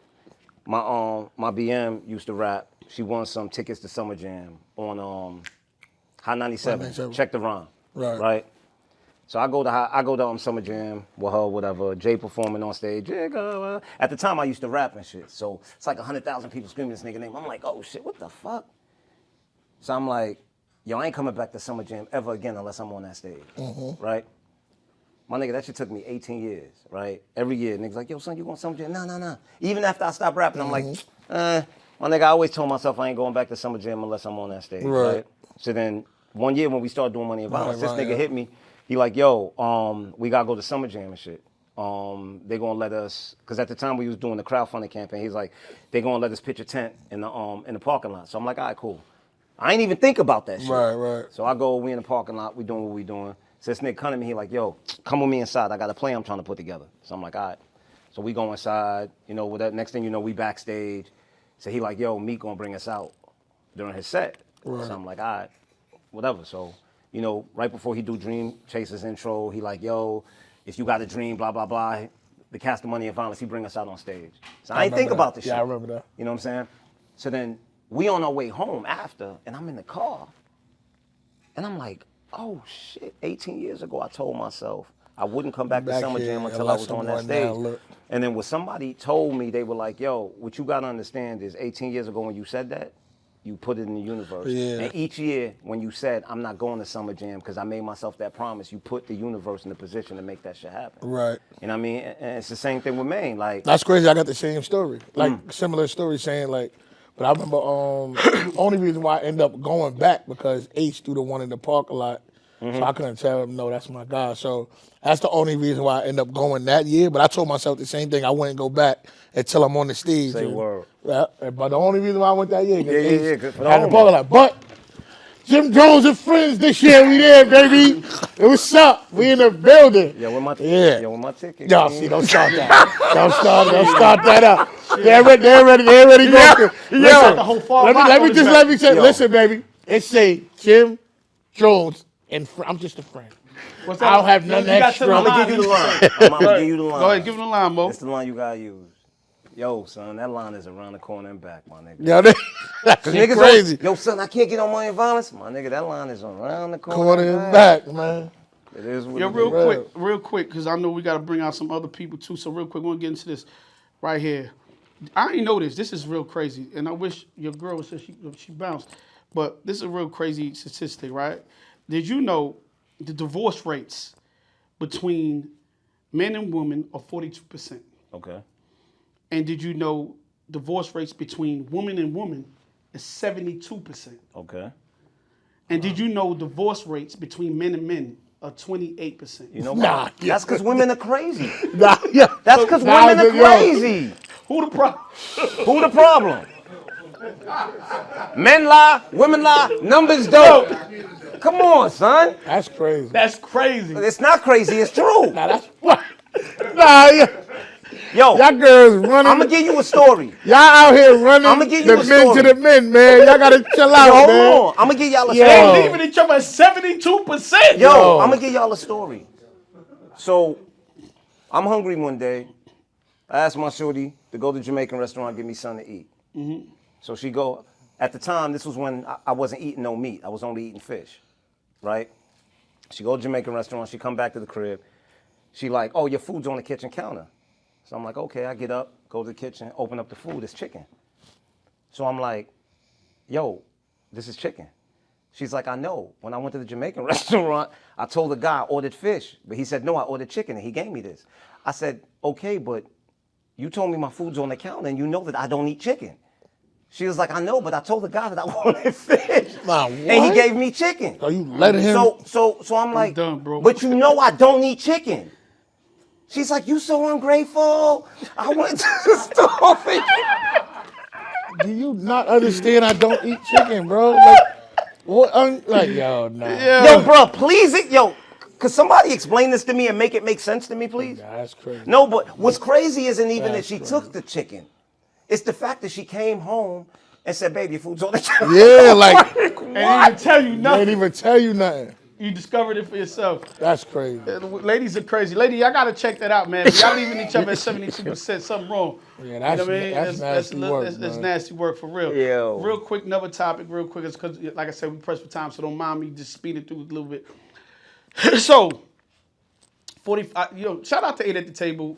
My BM used to rap. She won some tickets to Summer Jam on High 97. Check the rhyme. Right. So I go to Summer Jam with her, whatever. Jay performing on stage. At the time, I used to rap and shit. So it's like 100,000 people screaming this nigga name. I'm like, oh shit, what the fuck? So I'm like, yo, I ain't coming back to Summer Jam ever again unless I'm on that stage. Right? My nigga, that shit took me 18 years, right? Every year, niggas like, yo, son, you going to Summer Jam? Nah. Even after I stopped rapping, I'm like, my nigga, I always told myself I ain't going back to Summer Jam unless I'm on that stage, right? So then one year when we started doing Money and Violence, this nigga hit me. He like, yo, we gotta go to Summer Jam and shit. They gonna let us, cause at the time we was doing the crowdfunding campaign. He's like, they gonna let us pitch a tent in the parking lot. So I'm like, all right, cool. I ain't even think about that shit.
Right.
So I go, we in the parking lot, we doing what we doing. So this nigga come to me, he like, yo, come with me inside. I got a play I'm trying to put together. So I'm like, all right. So we go inside. You know, with that next thing you know, we backstage. So he like, yo, Meek gonna bring us out during his set. Right. So I'm like, all right, whatever. So, you know, right before he do Dream Chaser's intro, he like, yo, if you got a dream, blah, blah, blah, the cast of Money and Violence, he bring us out on stage. So I ain't think about this shit.
Yeah, I remember that.
You know what I'm saying? So then we on our way home after, and I'm in the car, and I'm like, oh shit, 18 years ago I told myself I wouldn't come back to Summer Jam until I was on that stage. And then when somebody told me, they were like, yo, what you gotta understand is 18 years ago when you said that, you put it in the universe.
Yeah.
And each year when you said, I'm not going to Summer Jam because I made myself that promise, you put the universe in the position to make that shit happen.
Right.
You know what I mean? And it's the same thing with Maine. Like,
that's crazy. I got the same story. Like, similar story saying, like, but I remember only reason why I ended up going back because H threw the one in the parking lot. So I couldn't tell him, no, that's my guy. So that's the only reason why I ended up going that year. But I told myself the same thing. I wouldn't go back until I'm on the stage.
Say word.
Yeah, but the only reason why I went that year,
Yeah,
for the parking lot. But Jim Jones and friends this year. We there, baby. What's up? We in the building.
Yeah, with my
Yeah.
with my ticket.
Yo,
King.
see, don't start that. Don't start that up. They're ready going. Listen,
the whole fall
let
rock on
me
his
just
back.
let me say,
Yo.
listen, baby. It say Jim Jones and I'm just a friend.
What's
I don't have nothing
You got
extra.
to
I'm gonna give you the line. I'm gonna give you the line.
Go ahead, give him the line, Mo.
It's the line you gotta use. Yo, son, that line is around the corner and back, my nigga.
Yo, that's
Cause niggas
crazy.
Yo, son, I can't get on money and violence. My nigga, that line is around the corner
Corner and back, man.
It is what
Yo,
it is.
real quick, because I know we got to bring out some other people too. So real quick, we're gonna get into this right here. I ain't know this. This is real crazy, and I wish your girl said she bounced, but this is a real crazy statistic, right? Did you know the divorce rates between men and women are 42%?
Okay.
And did you know divorce rates between woman and woman is 72%?
Okay.
And did you know divorce rates between men and men are 28%?
You know
Nah,
what? That's because women are crazy.
Nah, yeah.
That's because
Nah,
women are
yo.
Who
crazy.
the problem?
Who the problem? Men lie, women lie, numbers don't. Come on, son.
That's crazy.
That's crazy.
It's not crazy, it's true.
Nah, that's what. Nah, yeah.
Yo,
Y'all girls running.
I'm gonna give you a story.
Y'all out here running
I'ma give you
the
a
men
story.
to the men, man. Y'all gotta chill out,
Yo, hold
man.
on. I'm gonna give y'all a
Yo.
story.
They leaving each other at 72%.
Yo, I'm gonna give y'all a story. So, I'm hungry one day. I asked my shorty to go to the Jamaican restaurant and give me something to eat. So she go, at the time, this was when I wasn't eating no meat. I was only eating fish, right? She go to the Jamaican restaurant, she come back to the crib. She like, oh, your food's on the kitchen counter. So I'm like, okay, I get up, go to the kitchen, open up the food, it's chicken. So I'm like, yo, this is chicken. She's like, I know. When I went to the Jamaican restaurant, I told the guy I ordered fish, but he said, no, I ordered chicken, and he gave me this. I said, okay, but you told me my food's on the counter, and you know that I don't eat chicken. She was like, I know, but I told the guy that I wanted fish,
Nah,
and he
what?
gave me chicken.
Are you letting him?
So I'm like,
done, bro.
but you know I don't eat chicken. She's like, you so ungrateful. I went to the store for you.
Do you not understand? I don't eat chicken, bro. Like, what? Like, yo, nah.
Yo, bro, please, could somebody explain this to me and make it make sense to me, please?
Nah, that's crazy.
No, but what's crazy isn't even that
That's
she
crazy.
took the chicken. It's the fact that she came home and said, baby, your food's on the counter.
Yeah, like,
They didn't even tell you
they
nothing.
didn't even tell you nothing.
You discovered it for yourself.
That's crazy.
Ladies are crazy. Lady, y'all gotta check that out, man. If y'all leaving each other at 72%, something wrong.
Yeah, that's- that's nasty work,
That's
man.
nasty work for real.
Yo.
Real quick, another topic, real quick, is because, like I said, we pressed for time, so don't mind me just speeding through it a little bit. So, 45. Shout out to 8 at the table.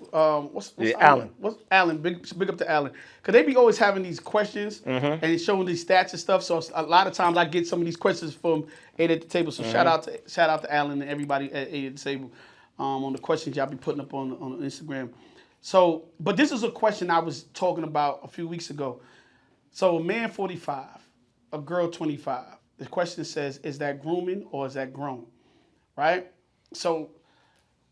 What's
Alan.
What's Alan? Big up to Alan. Cause they be always having these questions and showing these stats and stuff. So a lot of times I get some of these questions from 8 at the table. So shout out to Alan and everybody at 8 at the table on the questions y'all be putting up on Instagram. So, but this is a question I was talking about a few weeks ago. So a man 45, a girl 25. The question says, is that grooming or is that grown? Right? So,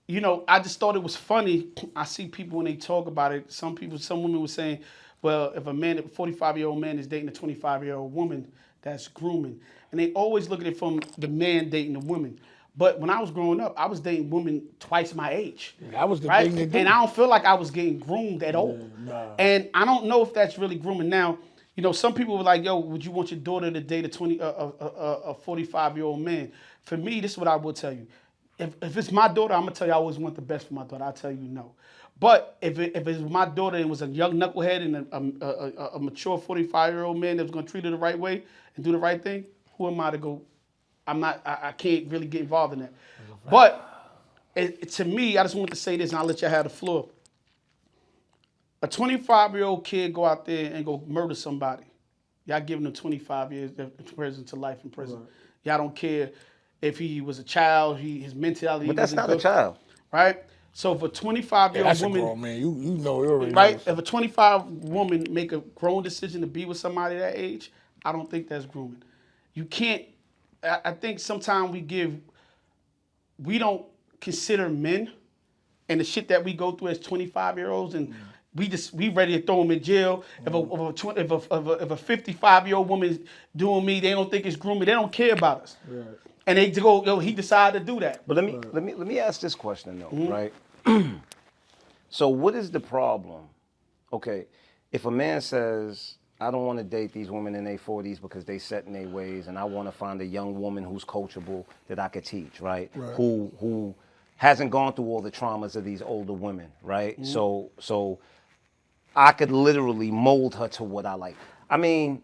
I just thought it was funny. I see people when they talk about it, some women were saying, well, if a 45-year-old man is dating a 25-year-old woman, that's grooming. And they always look at it from the man dating the woman. But when I was growing up, I was dating women twice my age.
That was the
right?
thing to do.
And I don't feel like I was getting groomed at all.
nah.
And I don't know if that's really grooming. Now, some people were like, yo, would you want your daughter to date a 45-year-old man? For me, this is what I will tell you. If it's my daughter, I'm gonna tell you I always want the best for my daughter. I'll tell you no. But if it's my daughter and was a young knucklehead and a mature 45-year-old man that was gonna treat her the right way and do the right thing, who am I to go? I can't really get involved in that. But to me, I just want to say this, and I'll let y'all have the floor. A 25-year-old kid go out there and go murder somebody. Y'all giving him 25 years in prison to life in prison. Right. Y'all don't care if he was a child, his mentality.
But that's not a child.
Right? So if a 25-year-old
That's
woman.
a grown man. You know it already.
Right?
Knows.
If a 25 woman make a grown decision to be with somebody that age, I don't think that's grooming. You can't. I think sometimes we don't consider men and the shit that we go through as 25-year-olds and we ready to throw him in jail. If a 55-year-old woman is doing me, they don't think it's grooming. They don't care about us.
Right.
And they go, yo, he decided to do that.
But let me ask this question though, right? So what is the problem? Okay, if a man says, I don't want to date these women in their 40s because they set in their ways, and I want to find a young woman who's coachable that I could teach, right? Who hasn't gone through all the traumas of these older women, right? So I could literally mold her to what I like. I mean,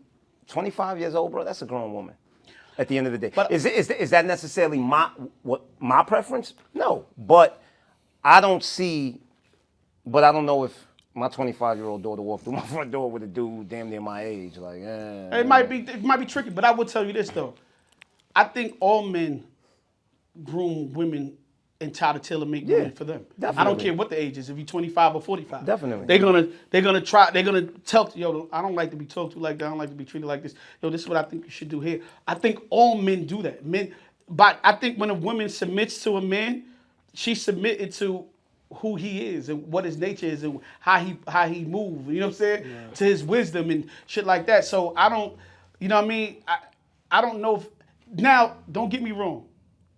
25 years old, bro, that's a grown woman. At the end of the day,
But
is that necessarily my preference? No, but I don't see. But I don't know if my 25-year-old daughter walked through my front door with a dude damn near my age. Like,
it might be tricky, but I will tell you this though. I think all men groom women and try to tailor make women for them.
Definitely.
I don't care what the age is, if you're 25 or 45.
Definitely.
They're gonna tell yo, I don't like to be talked to like that, I don't like to be treated like this. Yo, this is what I think you should do here. I think all men do that. But I think when a woman submits to a man, she's submitted to who he is and what his nature is and how he moves, you know what I'm saying? Yeah. To his wisdom and shit like that. So I don't, you know what I mean? I don't know if, now, don't get me wrong.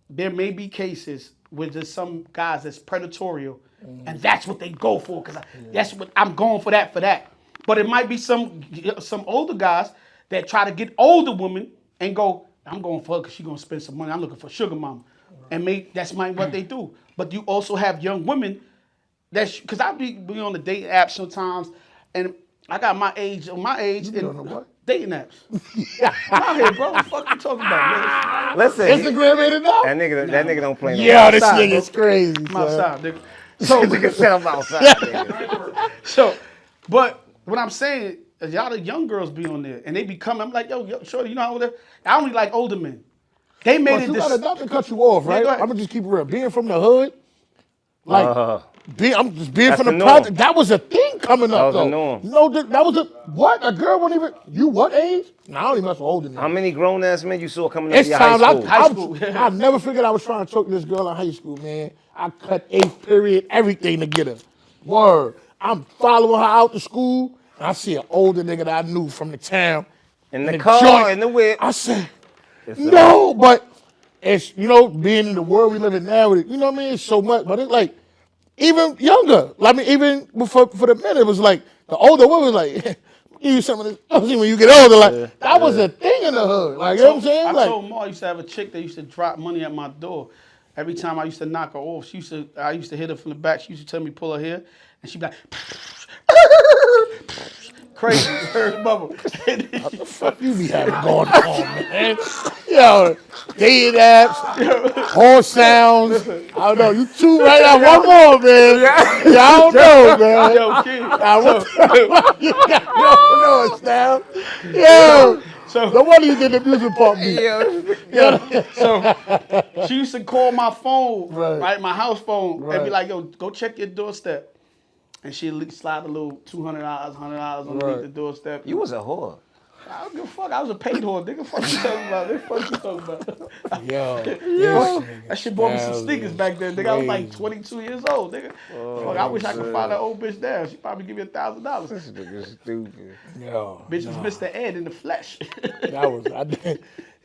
There may be cases where there's some guys that's predatorial and that's what they go for because that's what I'm going for that. But it might be some older guys that try to get older women and go, I'm going for her because she's going to spend some money. I'm looking for sugar mama. And that's what they do. But you also have young women because I be on the dating apps sometimes, and I got my age and dating apps. I'm out here, bro. What the fuck you talking about, man?
listen,
Instagram ain't enough?
that nigga don't play no
Yeah, this
outside,
nigga's crazy.
I'm outside, nigga.
So nigga said I'm outside. Nigga.
But what I'm saying is y'all the young girls be on there, and they be coming. I'm like, yo, shorty, you know how old I only like older men. They made
But
it
you
this.
gotta not to cut you off, right?
go ahead.
I'm gonna just keep it real. Being from the hood, like I'm just being
That's
from the
the norm.
project. That was a thing coming up,
That was
though.
the norm.
No, that was a what? A girl wouldn't even. You what age? Nah, I don't even mess with older now.
How many grown ass men you saw coming up
It's
to your
times
high school?
I never figured I was trying to choke this girl in high school, man. I cut eighth period, everything to get her. Word. I'm following her out to school, and I see an older nigga that I knew from the town.
In the car,
joint.
in the whip.
I said, no, but it's, being in the world we live in now, you know what I mean? It's so much, but it's like, even younger. I mean, even for the men, it was like, the older women was like, give you some of this. When you get older, like, that was a thing in the hood. Like, you know what I'm saying?
I told Ma I used to have a chick that used to drop money at my door. Every time I used to knock her off, I used to hit her from the back. She used to tell me pull her hair, and she'd be like, crazy, heard bubble.
What the fuck you be having going on, man? Yo, dating apps, horse sounds. I don't know. You two right now. One more, man. Yeah, I don't know, man.
Yo, kid.
You don't know it, Stab. Yo. No wonder you did the music part beat.
So she used to call my phone, right, my house phone, and be like, yo, go check your doorstep. And she'd slide a little $200, $100 underneath the doorstep.
You was a whore.
I don't give a fuck. I was a paid whore. Nigga, fuck you talking about? Nigga, fuck you talking about?
Yo.
That shit bought me some sneakers back then. Nigga, I was like 22 years old, nigga. Fuck, I wish I could find that old bitch now. She'd probably give me $1,000.
This nigga stupid.
Yo.
Bitch was Mr. Ed in the flesh.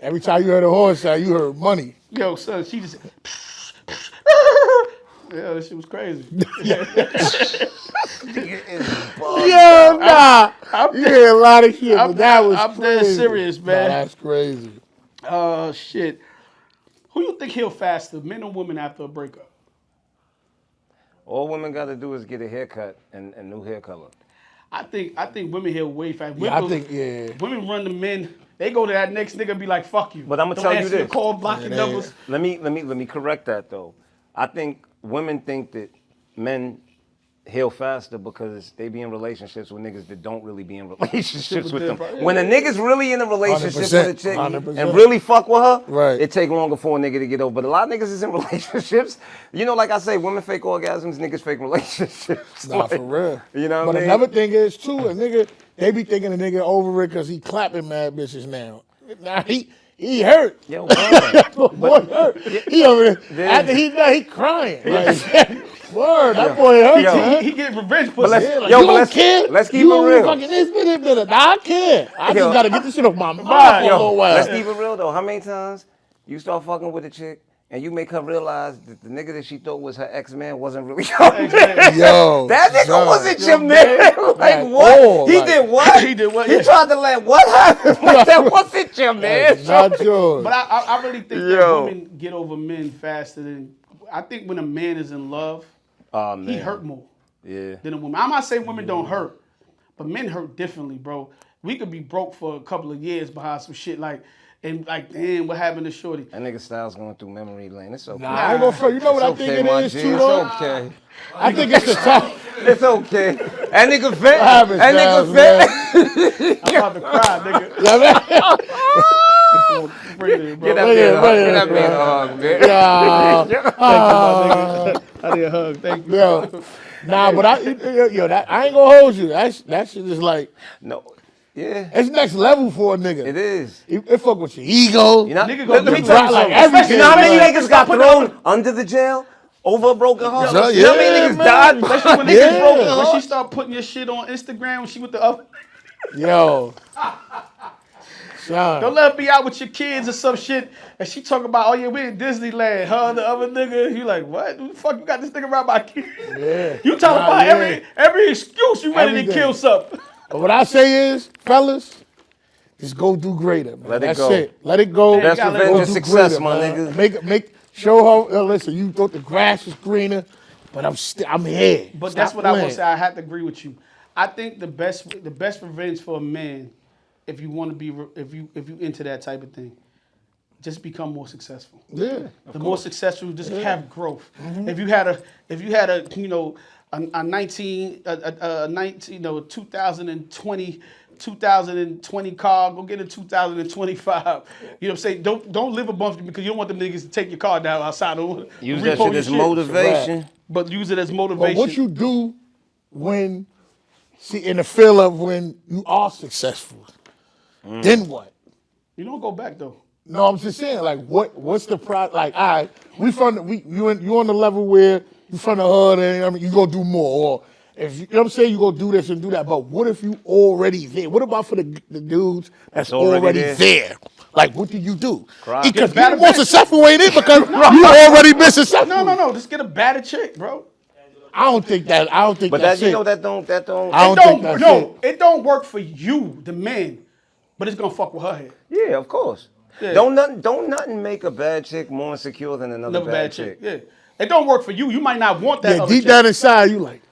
Every time you heard a horse sound, you heard money.
Yo, son, she just... Yeah, that shit was crazy.
Yo, nah. You hear a lot of shit, but that was
I'm
crazy.
dead serious, man.
Nah, that's crazy.
Shit. Who you think heal faster, men or women after a breakup?
All women got to do is get a haircut and new hair color.
I think women heal way faster. Women run the men. They go to that next nigga and be like, fuck you.
But I'm gonna tell you this.
Call, block your numbers.
Let me correct that though. I think women think that men heal faster because they be in relationships with niggas that don't really be in relationships with them. When a nigga's really in a relationship with a chick
100%.
and really fuck with her,
right,
it take longer for a nigga to get over. But a lot of niggas is in relationships. You know, like I say, women fake orgasms, niggas fake relationships.
Nah, for real.
You know what
But
I mean?
another thing is, too, a nigga, they be thinking a nigga over it because he clapping mad bitches now. Nah, he he hurt.
Yo, bro.
Boy hurt. He over there. After he done, he crying. Like, word, that boy hurt.
Yo.
man.
He getting revenge pussy.
let's-
Yeah, like,
yo,
you
but
don't
let's-
care.
let's keep
you
it real.
Fucking this. Nah, I care. I
Yo.
just gotta get this shit off my mind for
Right,
a little while.
Let's keep it real though. How many times you start fucking with a chick and you make her realize that the nigga that she thought was her ex-man wasn't really your man?
Yo,
That nigga
son.
wasn't your man. Like
Like,
what?
oh,
He
like-
did what?
He did what?
He
Yeah.
tried to let what happened? Like that wasn't your man.
That's not yours.
But I really think that
Yo.
women get over men faster than. I think when a man is in love,
Oh man.
he hurt more
Yeah.
than a woman. I'm not saying women don't hurt, but men hurt differently, bro. We could be broke for a couple of years behind some shit and damn, what happened to Shorty?
That nigga Styles going through memory lane. It's okay.
Nah, I ain't gonna front. You know what I
It's
think
okay,
it
my
is
G.
too,
It's
though?
okay.
I think it's the time.
It's okay. That nigga fit.
happens,
That
Styles,
nigga fit.
I'm about to cry, nigga.
Yeah, man.
Bring it in, bro.
Get that
Wait a
man a
minute,
hug. Get that
wait a
man a hug, man.
Yeah.
I need a hug. Thank you.
Yo. Nah, but I ain't gonna hold you. That shit is like,
No. Yeah.
it's next level for a nigga.
It is.
It fuck with your ego.
You know,
Nigga
let
gonna
me
do
tell you
right, like,
something.
everything,
You know how many
like-
niggas got thrown under the jail over a broken heart?
Yeah,
You know how many
yeah,
niggas
man.
died?
Especially when
Yeah.
niggas broke. When she start putting your shit on Instagram, when she with the other.
Yo. Son.
Don't let her be out with your kids or some shit. And she talking about, oh yeah, we in Disneyland. Her and the other nigga. You like, what? Who the fuck you got this nigga around my kids?
Yeah.
You talking
Nah,
about
yeah.
every excuse you ready to
Everything.
kill something.
But what I say is, fellas, just go do greater, man.
Let it
That's
go.
it. Let it go.
That's
gotta let
revenge
go.
of
do
success,
greater,
my
man.
nigga.
Show her. Listen, you thought the grass was greener, but I'm here.
But
Stop
that's what I
playing.
will say. I have to agree with you. I think the best revenge for a man, if you want to be, if you into that type of thing, just become more successful.
Yeah.
The more successful, just have growth. If you had a 2020 car, go get a 2025. You know what I'm saying? Don't live above you because you don't want them niggas to take your car down outside.
Use that shit as motivation.
But use it as
But
motivation.
what you do when, in the feel of when you are successful, then what?
You don't go back though.
No, I'm just saying, like, what's the like? All right, you on the level where you from the hood, and I mean, you gonna do more. Or if you know what I'm saying, you gonna do this and do that. But what if you already there? What about for the dudes that's
already
already
there?
there? Like, what do you do?
Cry.
Because
Get
you're more
bitch.
successful, ain't it? Because you already been successful.
No. Just get a battered chick, bro.
I don't think that. I don't think
But
that's
that, you
it.
know, that don't.
I
It
don't think that's
it don't work for you, the man, but it's gonna fuck with her head.
Yeah, of course.
Yeah.
Don't nothing make a bad chick more insecure than another
Another
bad chick.
Yeah, it don't work for you. You might not want that.
Yeah,
other
deep
chick.
down inside, you like,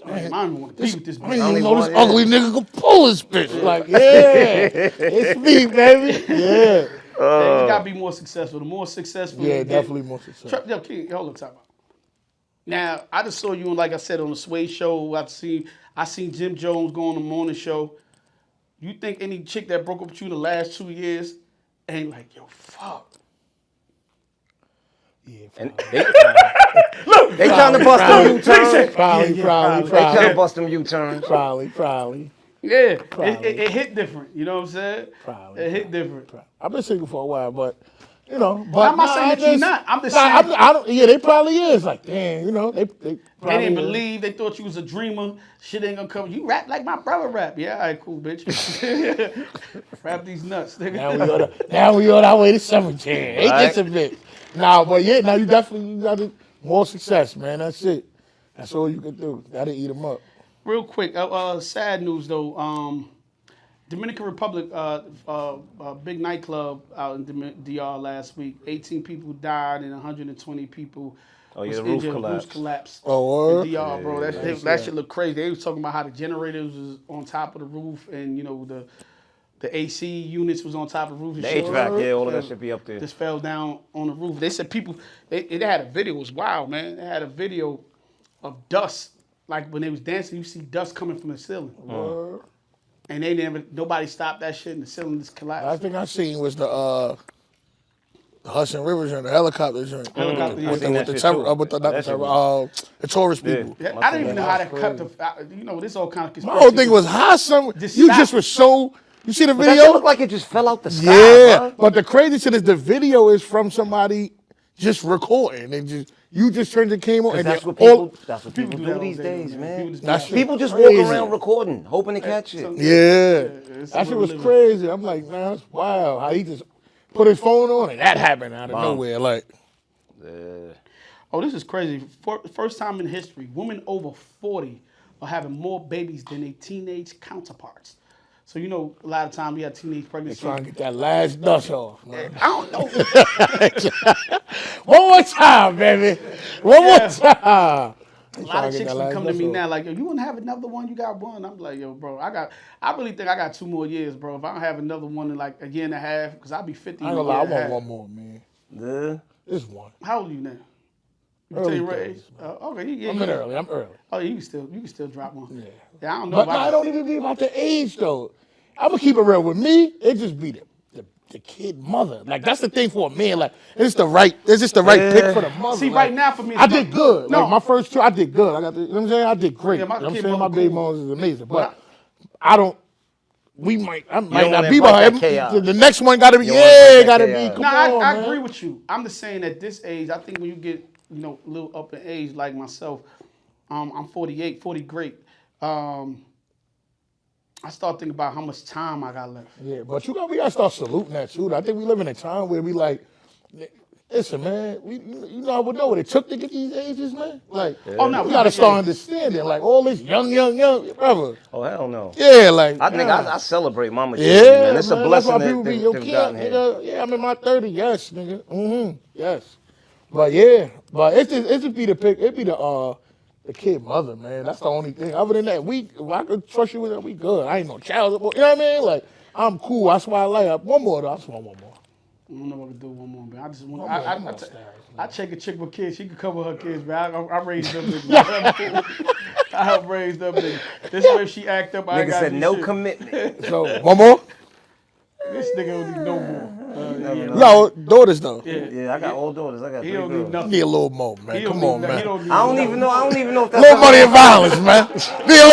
Man, I don't want to be with this
I
bitch.
didn't
only
even know this
want-
ugly nigga could pull this bitch. Like, yeah, it's me, baby. Yeah.
Yeah, you gotta be more successful. The more successful,
Yeah,
you get-
definitely more successful.
Yo, King, hold on, time out. Now, I just saw you, like I said, on the Sway show. I seen Jim Jones go on the morning show. You think any chick that broke up with you the last 2 years ain't like, yo, fuck?
Yeah,
And they trying to bust them U-turns.
probably.
They trying to bust them U-turns.
Probably.
Yeah, it hit different. You know what I'm saying?
Probably.
It hit different.
I've been single for a while, but you know. But
I'm not saying that you're not. I'm just
nah,
saying-
I don't. Yeah, they probably is. Like, damn, you know, they
They
probably
didn't
is.
believe. They thought you was a dreamer. Shit ain't gonna come. You rap like my brother rap. Yeah, all right, cool, bitch. Rap these nuts, nigga.
Now we on our way to summer jam. Ain't
Right.
this a bit? Nah, but yeah, now you definitely got more success, man. That's it. That's all you can do. Gotta eat them up.
Real quick, sad news though. Dominican Republic, big nightclub out in DR last week. 18 people died and 120 people
Oh, yeah,
was
the roof
injured.
collapsed.
Roof collapsed.
Oh,
In
word?
DR, bro. That shit look crazy. They was talking about how the generators was on top of the roof and, you know, the AC units was on top of the roof. And
The
shit.
HVAC, yeah, all of that should be up there.
Just fell down on the roof. They said people, they had a video. It was wild, man. They had a video of dust. Like when they was dancing, you see dust coming from the ceiling.
Word.
And nobody stopped that shit and the ceiling just collapsed.
Last thing I seen was the Hudson Rivers and the helicopter joint.
Helicopter, yeah.
With
Seen
the,
that
with the,
shit
terror,
too.
with the, not the,
That shit
terror, the tourist
Yeah.
people.
I didn't even know how that
That's
cut the, you know, this all kind of
My whole thing was how some
Just
you
stop.
just was so You see the
But that
video?
shit look like it just fell out the sky,
Yeah,
bro.
but the crazy shit is the video is from somebody just recording. You just turned the camera
Cause
and
that's
then
what people,
People do that all
these
day,
days,
though,
man.
People just,
That shit
People just
crazy.
walk around recording, hoping to catch it.
Yeah,
it's
that shit
a
was
living.
crazy. I'm like, man, that's wild. How he just put his phone on and that happened out of
Bomb.
nowhere. Like,
Yeah.
Oh, this is crazy. First time in history, women over 40 are having more babies than their teenage counterparts. So, you know, a lot of times we have teenage
they
pregnancy.
trying to get that last dust off, man.
I don't know.
One more time, baby. One more time.
A lot of chicks will come to me now like, yo, you want to have another one? You got one. I'm like, yo, bro, I really think I got 2 more years, bro. If I don't have another one in like a year and a half, because I'll be 50
I
in
ain't
a
gonna lie, I
year and a
want
half.
one more, man.
Yeah.
Just one.
How old are you now? You
Early
tell your
30s,
age? Okay, yeah.
I'm early. I'm early.
Oh, yeah, you can still drop one.
Yeah.
I don't know.
But no, it don't even be about the age though. I'm gonna keep it real. With me, it just be the kid mother. Like that's the thing for a man. Like it's just the right pick for the mother.
See,
like,
right now for me,
I did good.
No.
Like my first two, I did good. I got the, you know what I'm saying? I did great.
Yeah, my
You know what I'm
kid
saying? My
mother
baby
cool.
mom is amazing. But I don't. I might
don't
not
wanna
be
impart
by
that
him.
chaos.
The next one gotta be,
You don't wanna impart that
gotta be.
chaos.
Come
No,
on,
I
man.
agree with you. I'm just saying at this age, I think when you get, a little up in age like myself, I'm 48, 40 great. I start thinking about how much time I got left.
Yeah, but we gotta start saluting that too. I think we live in a time where we like, listen, man, you know what it took to get these ages, man. Like,
Oh, no,
we gotta start understanding, like all this young, brother.
Oh hell no.
Yeah, like,
I think
nah.
I celebrate mama
Yeah,
shit, man. It's a
man,
blessing
that's why people
that
be, yo,
they've
kid,
gotten here.
nigga, yeah, I'm in my 30s, yes, nigga, yes. But yeah, it just be the pick, it be the kid mother, man. That's the only thing. Other than that, I could trust you with that, we good. I ain't no child support, you know what I mean? Like, I'm cool, that's why I like one more though, I just want one more.
I don't know what to do one more, man. I just want.
Come on,
I take a chick with kids. She can cover her kids, man. I raised them niggas. I help raise them niggas. This way, if she act up, I ain't
Nigga
got
said
do
no
shit.
commitment.
So, one more?
This nigga don't need no more.
You got daughters though.
Yeah, I got old daughters. I got
He
3
don't need
girls.
You
nothing.
need a little more, man.
He don't
Come
need
on,
no-
man.
he don't need
I don't
nothing.
even know if
A
that's
little
how
money
I-
and violence, man. Need a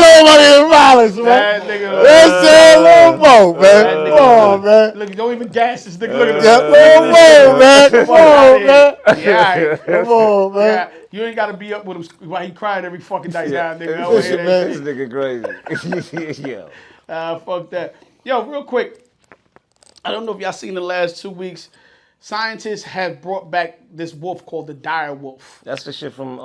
little money and violence, man.
That nigga.
Let's say a little more, man.
That nigga.
Come on, man.
Look, don't even gas this nigga. Look at
Yeah,
this.
little more, man. Come on, man.
Yeah, all right.
Come on, man.
Yeah, you ain't gotta be up with him while he crying every fucking night.
Yeah.
Nah, nigga. I don't
Listen,
hear
man.
that
This
shit.
nigga crazy. Yeah.
Fuck that. Yo, real quick. I don't know if y'all seen the last 2 weeks. Scientists have brought back this wolf called the dire wolf.
That's the shit from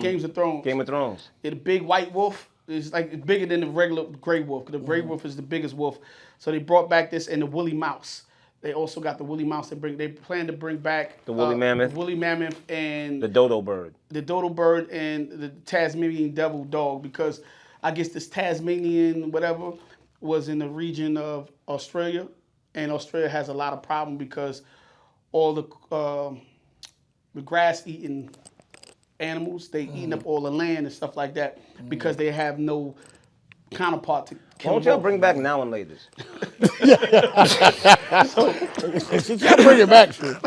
Games of Thrones.
Game of Thrones.
The big white wolf is like bigger than the regular gray wolf. 'Cause the gray wolf is the biggest wolf. So they brought back this and the woolly mouse. They also got the woolly mouse. They plan to bring back
The woolly mammoth.
the woolly mammoth and
The dodo bird.
the dodo bird and the Tasmanian devil dog, because I guess this Tasmanian whatever was in the region of Australia, and Australia has a lot of problem because all the grass eating animals, they eating up all the land and stuff like that because they have no counterpart to
Why
kill
don't
them
y'all
off.
bring back now and laters?
Since y'all bring it back, shit.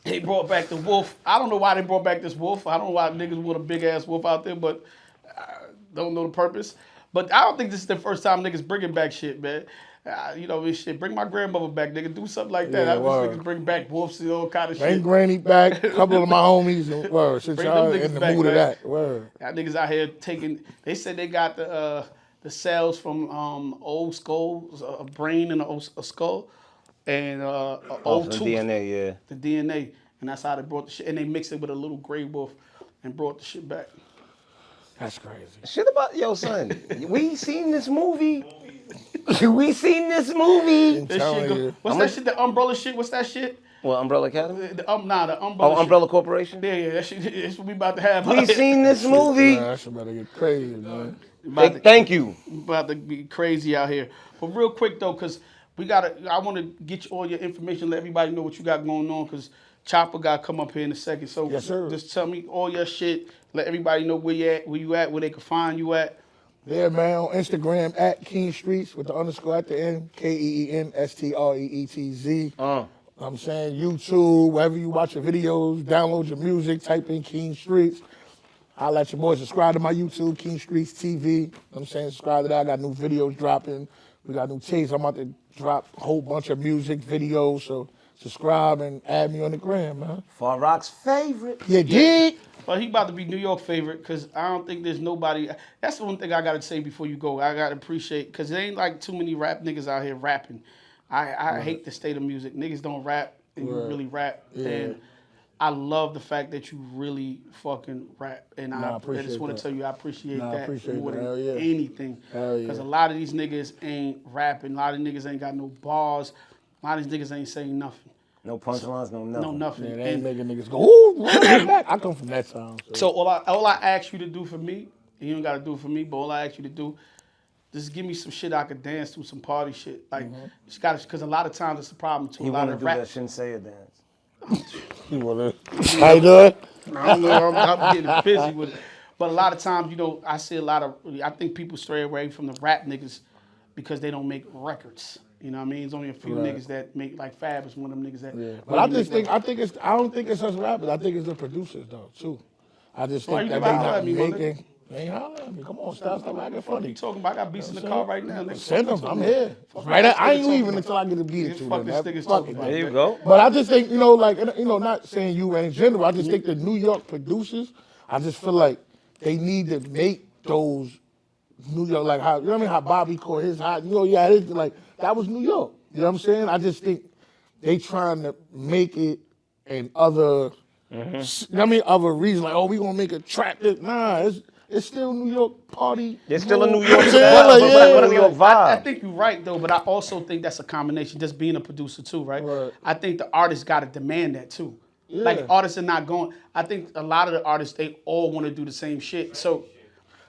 They brought back the wolf. I don't know why they brought back this wolf. I don't know why niggas want a big ass wolf out there, but I don't know the purpose. But I don't think this is the first time niggas bringing back shit, man. This shit. Bring my grandmother back, nigga. Do something like that.
Yeah,
I wish
word.
niggas bring back wolves and all kind of
Bring
shit.
Granny back, a couple of my homies, and word. Since
Bring
y'all
them niggas
in the
back,
mood of
man.
that, word.
Y'all niggas out here taking. They said they got the cells from old skulls, a brain and a skull, and old
the
tooth.
DNA, yeah.
The DNA, and that's how they brought the shit. And they mixed it with a little gray wolf and brought the shit back.
That's crazy.
Shit about son. We seen this movie. We seen this movie.
This
telling
shit
you.
what's that shit? The umbrella shit? What's that shit?
Well, Umbrella Academy?
The umbrella.
Oh,
shit.
Umbrella Corporation?
Yeah, that shit. That's what we about to have.
We seen this movie.
Nah, that shit about to get crazy, man.
Thank you.
About to be crazy out here. But real quick though, cause I want to get you all your information, let everybody know what you got going on, cause Chopper got to come up here in a second. So
Yes, sir.
Just tell me all your shit. Let everybody know where you at, where they can find you at.
Yeah, man, on Instagram at Keen Streetz with the underscore at the end, KeenStreetz. I'm saying YouTube, wherever you watch your videos, download your music, type in Keen Streetz. I'll let your boys subscribe to my YouTube, Keen Streetz TV. You know what I'm saying? Subscribe to that. I got new videos dropping. We got new tapes. I'm about to drop a whole bunch of music videos. So subscribe and add me on the gram, man.
Far Rock's favorite.
You dig?
But he about to be New York favorite because I don't think there's nobody. That's the one thing I gotta say before you go. I gotta appreciate because there ain't like too many rap niggas out here rapping. I hate the state of music. Niggas don't rap and you really rap.
Yeah.
And I love the fact that you really fucking rap. And I
appreciate
just want
that.
to tell you I appreciate
I
that
appreciate
more
that.
than
Hell yeah.
anything.
Hell yeah.
Because a lot of these niggas ain't rapping. A lot of niggas ain't got no bars. A lot of these niggas ain't saying nothing.
No punchlines, no nothing.
No nothing.
Man, they ain't
And-
making niggas go, ooh, I come from that town.
So all I ask you to do for me, and you don't gotta do it for me, but all I ask you to do, just give me some shit I could dance to, some party shit. Like, you gotta, because a lot of times it's a problem too.
He
A lot
want to
of
do
rap.
that Shinsei dance.
You wanna? How you doing?
I don't know. I'm getting busy with it. But a lot of times, you know, I see a lot of. I think people stray away from the rap niggas because they don't make records. You know what I mean? There's only a few niggas that make, like Fab is one of them niggas that.
Yeah. But I just think, I don't think it's us rappers. I think it's the producers though too. I just
Why
think
you
that they
never holler
not
at me, my nigga?
making. They ain't hollering at me. Come on, stop acting
You
funny.
talking about? I got beats in the car right now. Nigga.
Send them. I'm here. Right. I ain't leaving until I get a beat or two.
Fuck
then.
this nigga's
Fuck
talking
it.
about.
There you go.
But I just think, you know, like, you know, not saying you in general. I just think the New York producers, I just feel like they need to make those New York, like how, you know what I mean? How Bobby called his hot, you know, yeah, it's like, that was New York. You know what I'm saying? I just think they trying to make it in other, you know what I mean? Other reasons, like, oh, we gonna make a trap. Nah, it's still New York party.
It's still a New
You know
York
what I'm saying?
vibe,
Like,
but
yeah,
what a New York
I
vibe.
think you're right though, but I also think that's a combination, just being a producer too, right?
Right.
I think the artists got to demand that too.
Yeah.
Like artists are not going. I think a lot of the artists they all want to do the same shit. So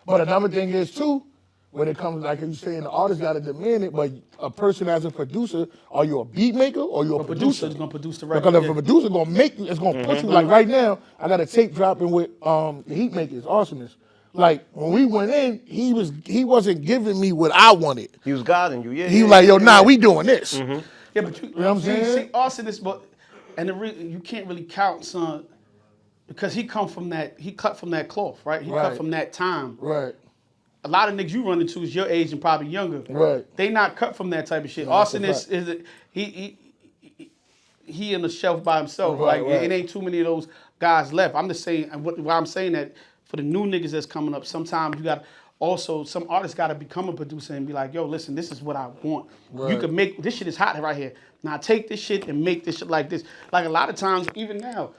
But another thing is too, when it comes, like you saying, the artist got to demand it, but a person as a producer, are you a beat maker or you a
producer
producer?
is gonna produce the record.
Because if
yeah.
a producer gonna make you, it's gonna push you. Like right now, I got a tape dropping with the Heat Makers, Arsonists. Like when we went in, he wasn't giving me what I wanted.
He was guiding you, yeah.
He was like, yo, nah, we doing this.
Yeah, but you
know what I'm saying?
See, Austin is, but and you can't really count son because he cut from that cloth, right? He cut
Right.
from that time.
Right.
A lot of niggas you run into is your age and probably younger.
Right.
They not cut from that type of shit.
No,
Austin
that's a
is he in the shelf by himself.
Right,
Like
right.
it ain't too many of those guys left. I'm just saying, and why I'm saying that for the new niggas that's coming up, sometimes you got also some artists got to become a producer and be like, yo, listen, this is what I want. You
Right.
can make this shit is hot right here. Now take this shit and make this shit like this. Like a lot of times, even now.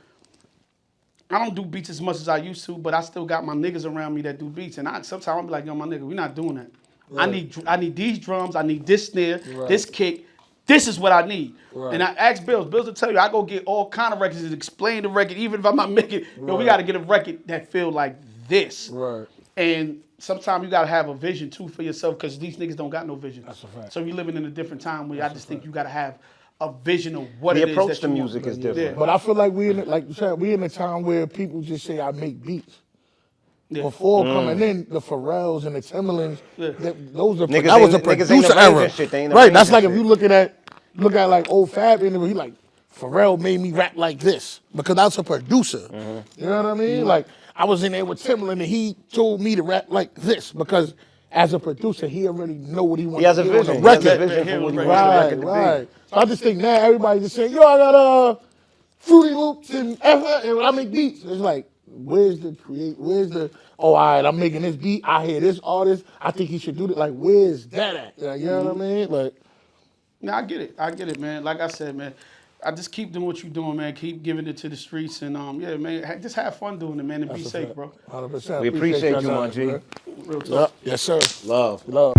I don't do beats as much as I used to, but I still got my niggas around me that do beats. And sometimes I'll be like, yo, my nigga, we're not doing that.
Right.
I need these drums, I need this snare,
Right.
this kick. This is what I need.
Right.
And I ask Bills. Bills will tell you, I go get all kind of records and explain the record, even if I'm not making, yo, we
Right.
got to get a record that feel like this.
Right.
And sometimes you got to have a vision too for yourself because these niggas don't got no vision.
That's a fact.
So you're living in a different time where I just think you got to have a vision of what
The
it is
approach
that
to
you
music
want.
is different.
But I feel like like you said, we in a time where people just say I make beats.
Yeah.
Before coming in, the Pharrells and the Timberlands,
Yeah.
those are
Niggas
that was a
ain't- niggas ain't
producer
arranging
era.
shit, they ain't
Right, that's like
arranging
if you look at like old Fab interview, he like Pharrell made me rap like this because that's a producer. You know what I mean? Like I was in there with Timberland and he told me to rap like this because as a producer, he already know what he wants.
He has a
to hear on
vision.
the
He has a
record.
vision for what he wants the
Right,
record to be.
right. So I just think now everybody just saying, yo, I got Fruity Loops and and when I make beats, it's like, where's the, oh, all right, I'm making this beat, I hear this artist, I think he should do that. Like, where's that at? You know what I mean? Like,
No, I get it, man. Like I said, man, I just keep doing what you're doing, man. Keep giving it to the streets, and yeah, man, just have fun doing it, man, and be safe, bro.
100%.
We appreciate you, my G.
Real talk. Yes, sir.
Love.
Love.